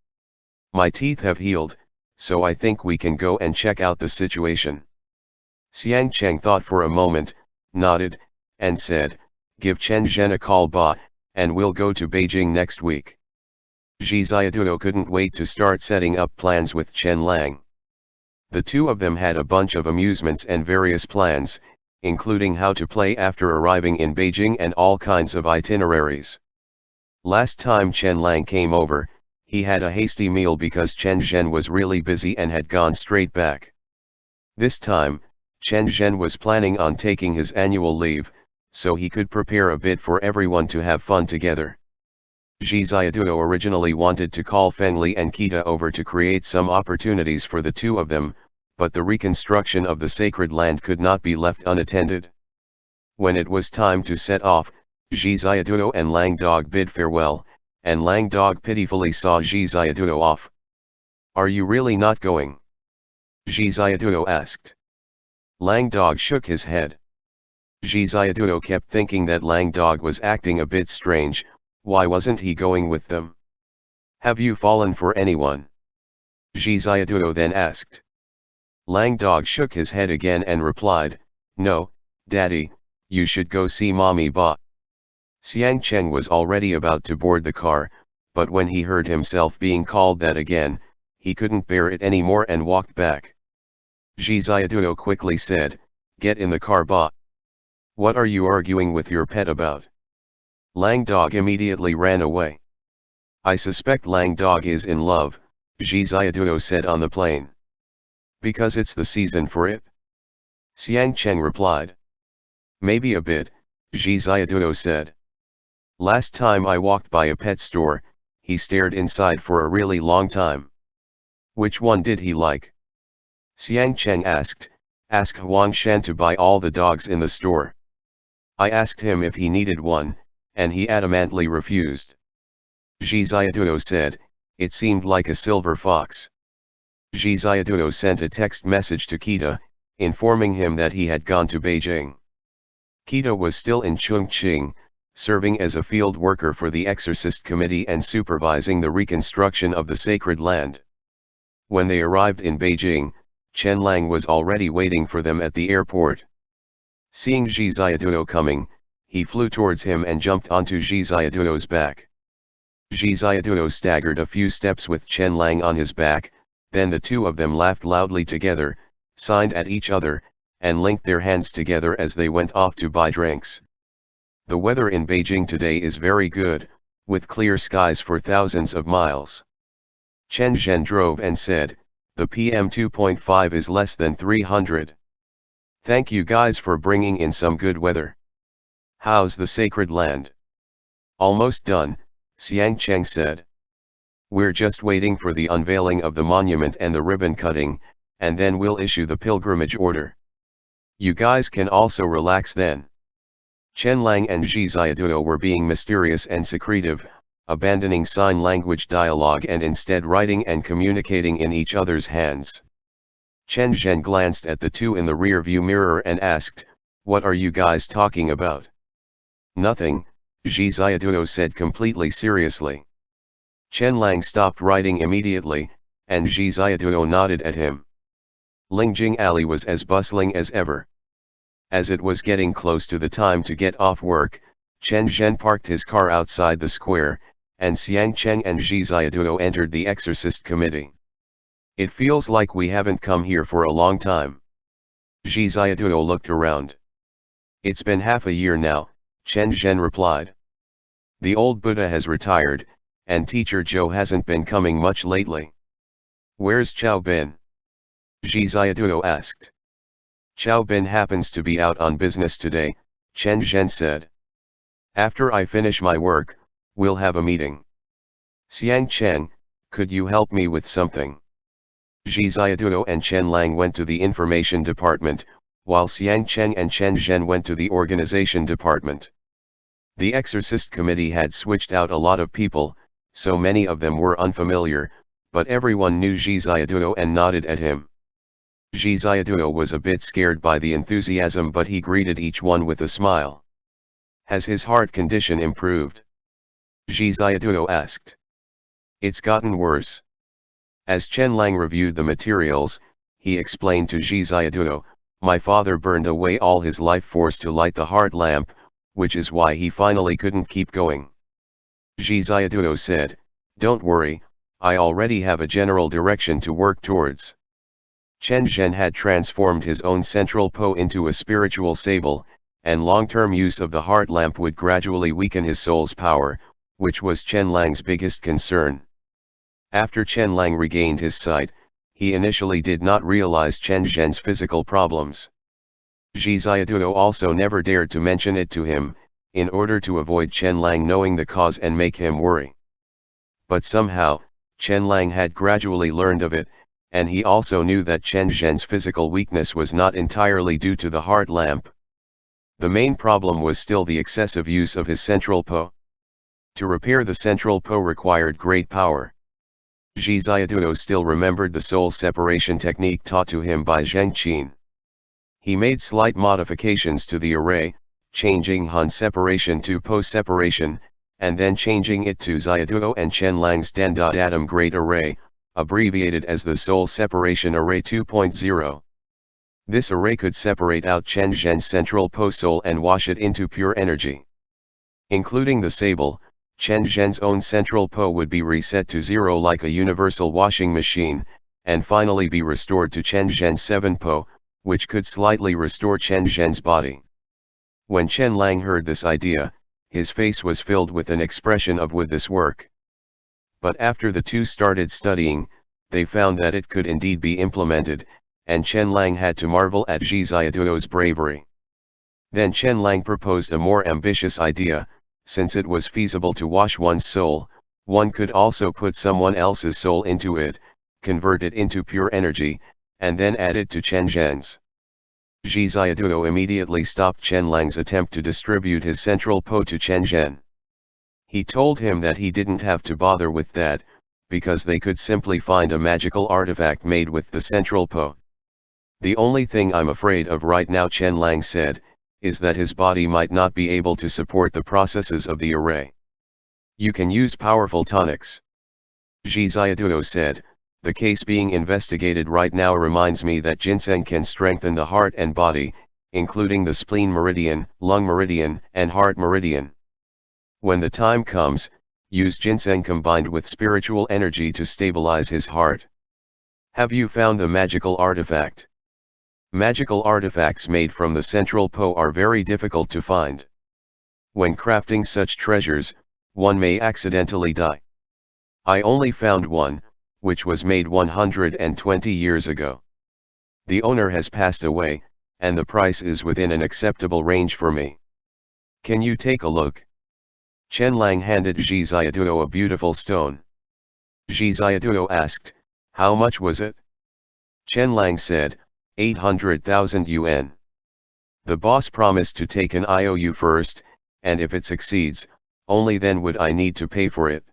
My teeth have healed, so I think we can go and check out the situation." Xiang Cheng thought for a moment, nodded, and said, "Give Chen Zhen a call ba, and we'll go to Beijing next week." Zhi Ziaduo couldn't wait to start setting up plans with Chen Lang. The two of them had a bunch of amusements and various plans, including how to play after arriving in Beijing and all kinds of itineraries. Last time Chen Lang came over, he had a hasty meal because Chen Zhen was really busy and had gone straight back. This time, Chen Zhen was planning on taking his annual leave, so he could prepare a bit for everyone to have fun together. Zhi Ziaduo originally wanted to call Fengli and Kita over to create some opportunities for the two of them, but the reconstruction of the sacred land could not be left unattended. When it was time to set off, Zhi Ziaduo and Lang Dog bid farewell, and Lang Dog pitifully saw Zhi Ziaduo off. "Are you really not going?" Zhi Ziaduo asked. Lang Dog shook his head. Zhi Ziaduo kept thinking that Lang Dog was acting a bit strange. Why wasn't he going with them? "Have you fallen for anyone?" Zhi Ziaduo then asked. Lang Dog shook his head again and replied, "No, Daddy, you should go see Mommy Ba." Xiang Cheng was already about to board the car, but when he heard himself being called that again, he couldn't bear it anymore and walked back. Zhi Ziaduo quickly said, "Get in the car, Ba. What are you arguing with your pet about?" Lang Dog immediately ran away. "I suspect Lang Dog is in love," Zhi Ziaduo said on the plane. "Because it's the season for it?" Xiang Cheng replied. "Maybe a bit," Zhi Ziaduo said. "Last time I walked by a pet store, he stared inside for a really long time." "Which one did he like?" Xiang Cheng asked. "Ask Huang Shan to buy all the dogs in the store." "I asked him if he needed one, and he adamantly refused." Zhi Ziaduo said, "It seemed like a silver fox." Zhi Ziaduo sent a text message to Kita, informing him that he had gone to Beijing. Kita was still in Chongqing, serving as a field worker for the Exorcist Committee and supervising the reconstruction of the sacred land. When they arrived in Beijing, Chen Lang was already waiting for them at the airport. Seeing Zhi Ziaduo coming, he flew towards him and jumped onto Zhi Ziaduo's back. Zhi Ziaduo staggered a few steps with Chen Lang on his back, then the two of them laughed loudly together, signed at each other, and linked their hands together as they went off to buy drinks. The weather in Beijing today is very good, with clear skies for thousands of miles. Chen Zhen drove and said, "The PM 2.5 is less than 300. Thank you guys for bringing in some good weather. How's the sacred land?" "Almost done," Xiang Cheng said. "We're just waiting for the unveiling of the monument and the ribbon cutting, and then we'll issue the pilgrimage order. You guys can also relax then." Chen Lang and Zhi Ziaduo were being mysterious and secretive, abandoning sign language dialogue and instead writing and communicating in each other's hands. Chen Zhen glanced at the two in the rear-view mirror and asked, "What are you guys talking about?" "Nothing," Zhi Ziaduo said completely seriously. Chen Lang stopped writing immediately, and Zhi Ziaduo nodded at him. Lingjing Alley was as bustling as ever. As it was getting close to the time to get off work, Chen Zhen parked his car outside the square, and Xiang Cheng and Zhi Ziaduo entered the Exorcist Committee. "It feels like we haven't come here for a long time." Zhi Ziaduo looked around. "It's been half a year now," Chen Zhen replied. "The old Buddha has retired, and teacher Zhou hasn't been coming much lately." "Where's Chao Bin?" Zhi Ziaduo asked. "Chao Bin happens to be out on business today," Chen Zhen said. "After I finish my work, we'll have a meeting." "Xiang Cheng, could you help me with something?" Zhi Ziaduo and Chen Lang went to the information department, while Xiang Cheng and Chen Zhen went to the organization department. The Exorcist Committee had switched out a lot of people, so many of them were unfamiliar, but everyone knew Zhi Ziaduo and nodded at him. Zhi Ziaduo was a bit scared by the enthusiasm, but he greeted each one with a smile. "Has his heart condition improved?" Zhi Ziaduo asked. "It's gotten worse." As Chen Lang reviewed the materials, he explained to Zhi Ziaduo, "My father burned away all his life force to light the heart lamp, which is why he finally couldn't keep going." Zhi Ziaduo said, "Don't worry, I already have a general direction to work towards." Chen Zhen had transformed his own central Po into a spiritual sable, and long-term use of the heart lamp would gradually weaken his soul's power, which was Chen Lang's biggest concern. After Chen Lang regained his sight, he initially did not realize Chen Zhen's physical problems. Zhi Xiaoduo also never dared to mention it to him, in order to avoid Chen Lang knowing the cause and make him worry. But somehow, Chen Lang had gradually learned of it, and he also knew that Chen Zhen's physical weakness was not entirely due to the heart lamp. The main problem was still the excessive use of his central Po. To repair the central Po required great power. Zhi Xiaoduo still remembered the soul separation technique taught to him by Zheng Qin. He made slight modifications to the array, changing Han separation to Po separation, and then changing it to Xiaoduo and Chen Lang's Dan.Atom Great Array, abbreviated as the Soul Separation Array 2.0. This array could separate out Chen Zhen's central Po soul and wash it into pure energy. Including the sable, Chen Zhen's own central Po would be reset to zero like a universal washing machine, and finally be restored to Chen Zhen's 7 Po, which could slightly restore Chen Zhen's body. When Chen Lang heard this idea, his face was filled with an expression of "would this work?" But after the two started studying, they found that it could indeed be implemented, and Chen Lang had to marvel at Zhi Xiaoduo's bravery. Then Chen Lang proposed a more ambitious idea: since it was feasible to wash one's soul, one could also put someone else's soul into it, convert it into pure energy, and then add it to Chen Zhen's. Zhi Xiaoduo immediately stopped Chen Lang's attempt to distribute his central Po to Chen Zhen. He told him that he didn't have to bother with that, because they could simply find a magical artifact made with the central Po. "The only thing I'm afraid of right now," Chen Lang said, "is that his body might not be able to support the processes of the array." "You can use powerful tonics," Zhi Xiaoduo said. "The case being investigated right now reminds me that ginseng can strengthen the heart and body, including the spleen meridian, lung meridian, and heart meridian. When the time comes, use ginseng combined with spiritual energy to stabilize his heart." "Have you found the magical artifact?" "Magical artifacts made from the central Po are very difficult to find. When crafting such treasures, one may accidentally die. I only found one, which was made 120 years ago. The owner has passed away, and the price is within an acceptable range for me. Can you take a look?" Chen Lang handed Zhi Xiaoduo a beautiful stone. Zhi Xiaoduo asked, "How much was it?" Chen Lang said, 800,000 yuan. "The boss promised to take an IOU first, and if it succeeds, only then would I need to pay for it.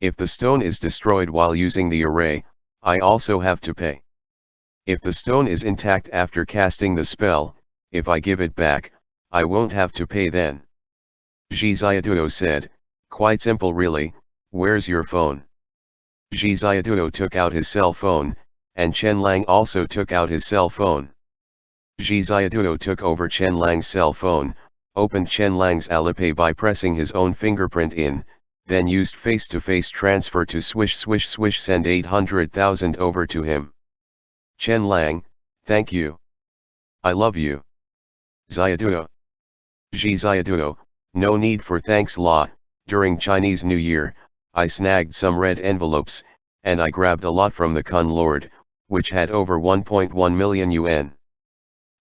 If the stone is destroyed while using the array, I also have to pay. If the stone is intact after casting the spell, if I give it back, I won't have to pay then." Zhi Xiaoduo said, "Quite simple really. Where's your phone?" Zhi Xiaoduo took out his cell phone, and Chen Lang also took out his cell phone. Zhi Xiaoduo took over Chen Lang's cell phone, opened Chen Lang's Alipay by pressing his own fingerprint in, then used face-to-face transfer to swish swish swish send 800,000 over to him. "Chen Lang, thank you. I love you." Xiaoduo. Zhi Xiaoduo, "No need for thanks la. During Chinese New Year, I snagged some red envelopes, and I grabbed a lot from the Kun Lord, which had over 1.1 million yuan.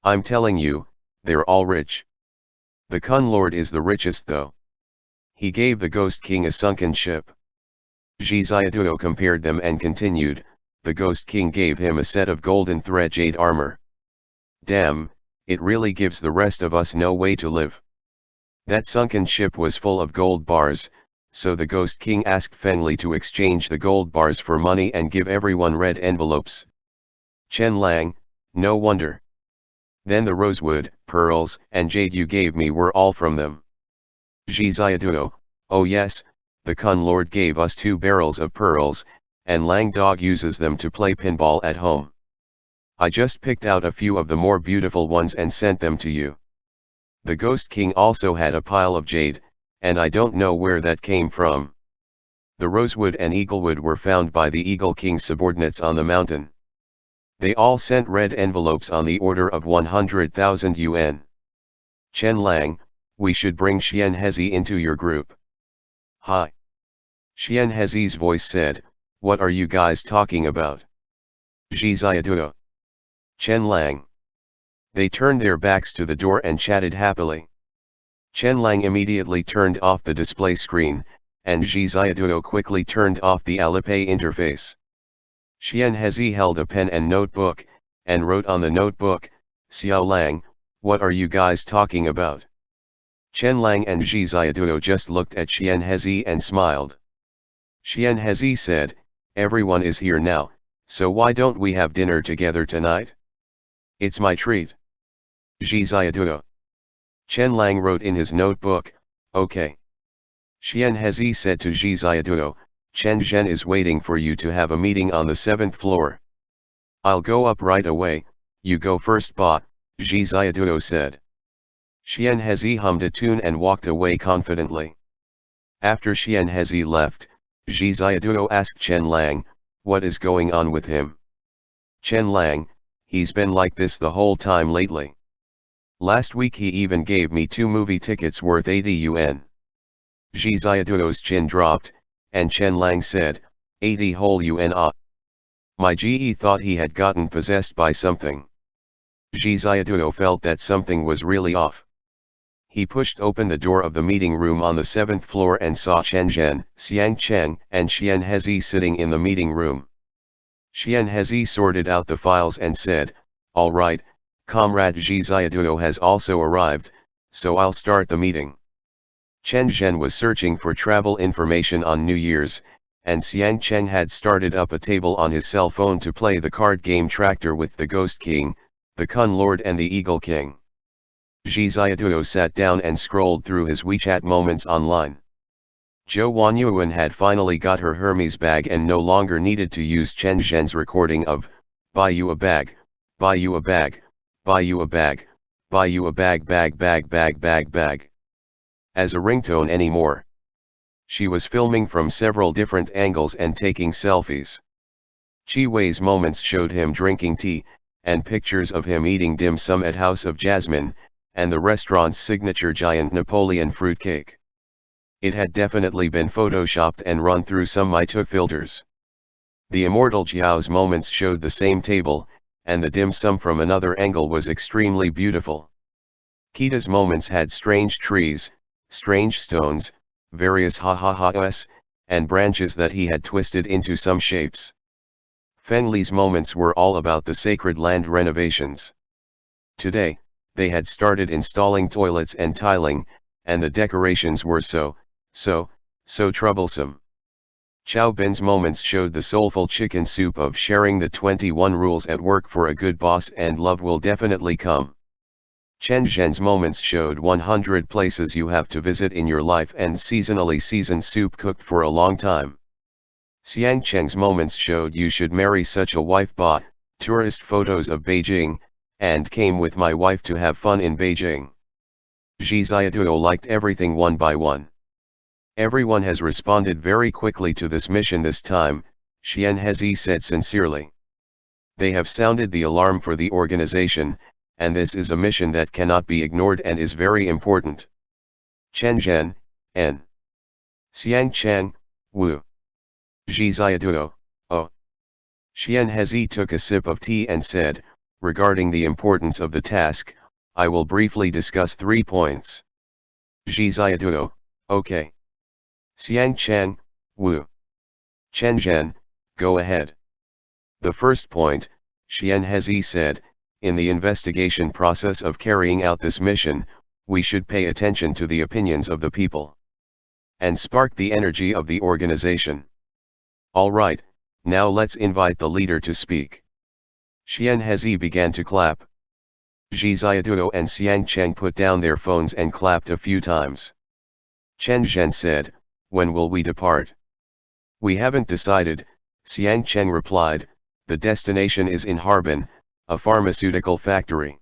I'm telling you, they're all rich. The Kun Lord is the richest though. He gave the Ghost King a sunken ship." Zhi Xiaoduo compared them and continued, "The Ghost King gave him a set of golden thread jade armor. Damn, it really gives the rest of us no way to live." That sunken ship was full of gold bars, so the Ghost King asked Fengli to exchange the gold bars for money and give everyone red envelopes. Chen Lang, no wonder. Then the rosewood, pearls, and jade you gave me were all from them. Zhi Xiaoduo, "Oh yes, the Kun Lord gave us 2 barrels of pearls, and Lang Dog uses them to play pinball at home. I just picked out a few of the more beautiful ones and sent them to you. The Ghost King also had a pile of jade, and I don't know where that came from. The rosewood and eaglewood were found by the Eagle King's subordinates on the mountain. They all sent red envelopes on the order of 100,000 yuan. Chen Lang, we should bring Xian Hezi into your group. Hi. Xian Hezi's voice said, what are you guys talking about? Zhi Ziaduo. Chen Lang. They turned their backs to the door and chatted happily. Chen Lang immediately turned off the display screen, and Zhi Ziaduo quickly turned off the Alipay interface. Xian Hezi held a pen and notebook, and wrote on the notebook, Xiao Lang, what are you guys talking about? Chen Lang and Zhi Ziaduo just looked at Xian Hezi and smiled. Xian Hezi said, everyone is here now, so why don't we have dinner together tonight? It's my treat. Zhi Ziaduo. Chen Lang wrote in his notebook, okay. Xian Hezi said to Zhi Ziaduo, Chen Zhen is waiting for you to have a meeting on the 7th floor. I'll go up right away, you go first ba, Zhi Ziaduo said. Xian Hezi hummed a tune and walked away confidently. After Xian Hezi left, Zhi Ziaduo asked Chen Lang, what is going on with him? Chen Lang, he's been like this the whole time lately. Last week he even gave me 2 movie tickets worth 80 yuan. Zhi Ziaduo's chin dropped, and Chen Lang said, 80 whole yuan ah. My GE thought he had gotten possessed by something. Zhi Ziaduo felt that something was really off. He pushed open the door of the meeting room on the 7th floor and saw Chen Zhen, Xiang Cheng, and Xian Hezi sitting in the meeting room. Xian Hezi sorted out the files and said, all right, Comrade Zhi Ziaduo has also arrived, so I'll start the meeting. Chen Zhen was searching for travel information on New Year's, and Xiang Cheng had started up a table on his cell phone to play the card game Tractor with the Ghost King, the Kun Lord and the Eagle King. Zhi Ziaduo sat down and scrolled through his WeChat moments online. Zhou Wanyuan had finally got her Hermes bag and no longer needed to use Chen Zhen's recording of, buy you a bag, buy you a bag, buy you a bag, buy you a bag bag, as a ringtone anymore. She was filming from several different angles and taking selfies. Chi Wei's moments showed him drinking tea, and pictures of him eating dim sum at House of Jasmine, and the restaurant's signature giant Napoleon fruitcake. It had definitely been photoshopped and run through some MyTook filters. The immortal Jiao's moments showed the same table, and the dim sum from another angle was extremely beautiful. Kita's moments had strange trees, strange stones, various ha-ha-ha-s, and branches that he had twisted into some shapes. Feng Li's moments were all about the sacred land renovations. Today, they had started installing toilets and tiling, and the decorations were so troublesome. Chao Bin's moments showed the soulful chicken soup of sharing the 21 rules at work for a good boss and love will definitely come. Chen Zhen's moments showed 100 places you have to visit in your life and seasonally seasoned soup cooked for a long time. Xiang Cheng's moments showed you should marry such a wife ba, tourist photos of Beijing, and came with my wife to have fun in Beijing. Zhi Ziaduo liked everything one by one. Everyone has responded very quickly to this mission this time, Xian Hezi said sincerely. They have sounded the alarm for the organization, and this is a mission that cannot be ignored and is very important. Chen Zhen, N. Xiang Cheng, Wu. Zhi Ziaduo, oh. Xian Hezi took a sip of tea and said, regarding the importance of the task, I will briefly discuss 3 points. Zhi Ziaduo, okay. Xiang Cheng, Wu. Chen Zhen, go ahead. The first point, Xian Hezi said, in the investigation process of carrying out this mission, we should pay attention to the opinions of the people. And spark the energy of the organization. Alright, now let's invite the leader to speak. Xian Hezi began to clap. Zhi Ziaduo and Xiang Cheng put down their phones and clapped a few times. Chen Zhen said, when will we depart? We haven't decided, Xiang Cheng replied, the destination is in Harbin, a pharmaceutical factory.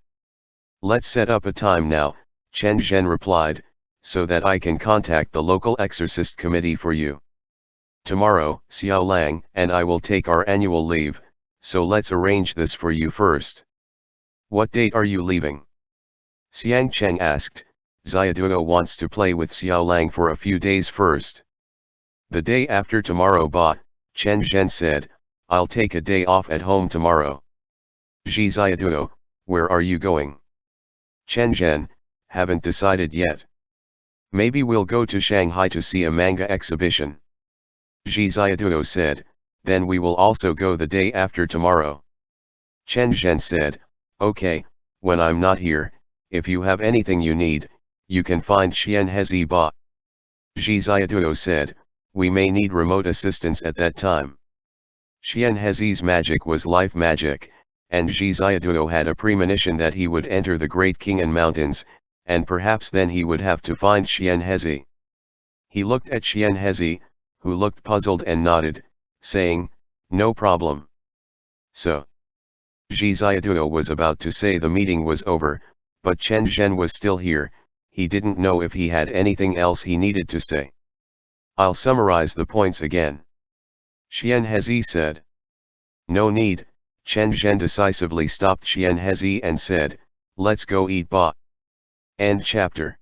Let's set up a time now, Chen Zhen replied, so that I can contact the local Exorcist committee for you. Tomorrow, Xiao Lang and I will take our annual leave, so let's arrange this for you first. What date are you leaving? Xiang Cheng asked. Xiaoduo wants to play with Xiao Lang for a few days first. The day after tomorrow, Ba, Chen Zhen said, I'll take a day off at home tomorrow. Ji Xiaoduo, where are you going? Chen Zhen, haven't decided yet. Maybe we'll go to Shanghai to see a manga exhibition. Ji Xiaoduo said, then we will also go the day after tomorrow. Chen Zhen said, okay, when I'm not here, if you have anything you need, you can find Xian Hezi Ba. Ji Xiaoduo said, we may need remote assistance at that time. Xian Hezi's magic was life magic, and Ji Xiaoduo had a premonition that he would enter the Great Qing'an Mountains, and perhaps then he would have to find Xian Hezi. He looked at Xian Hezi, who looked puzzled and nodded, saying, no problem. So. Ji Xiaoduo was about to say the meeting was over, but Chen Zhen was still here. He didn't know if he had anything else he needed to say. I'll summarize the points again. Xian Hezi said. No need. Chen Zhen decisively stopped Xian Hezi and said, let's go eat Ba. End chapter.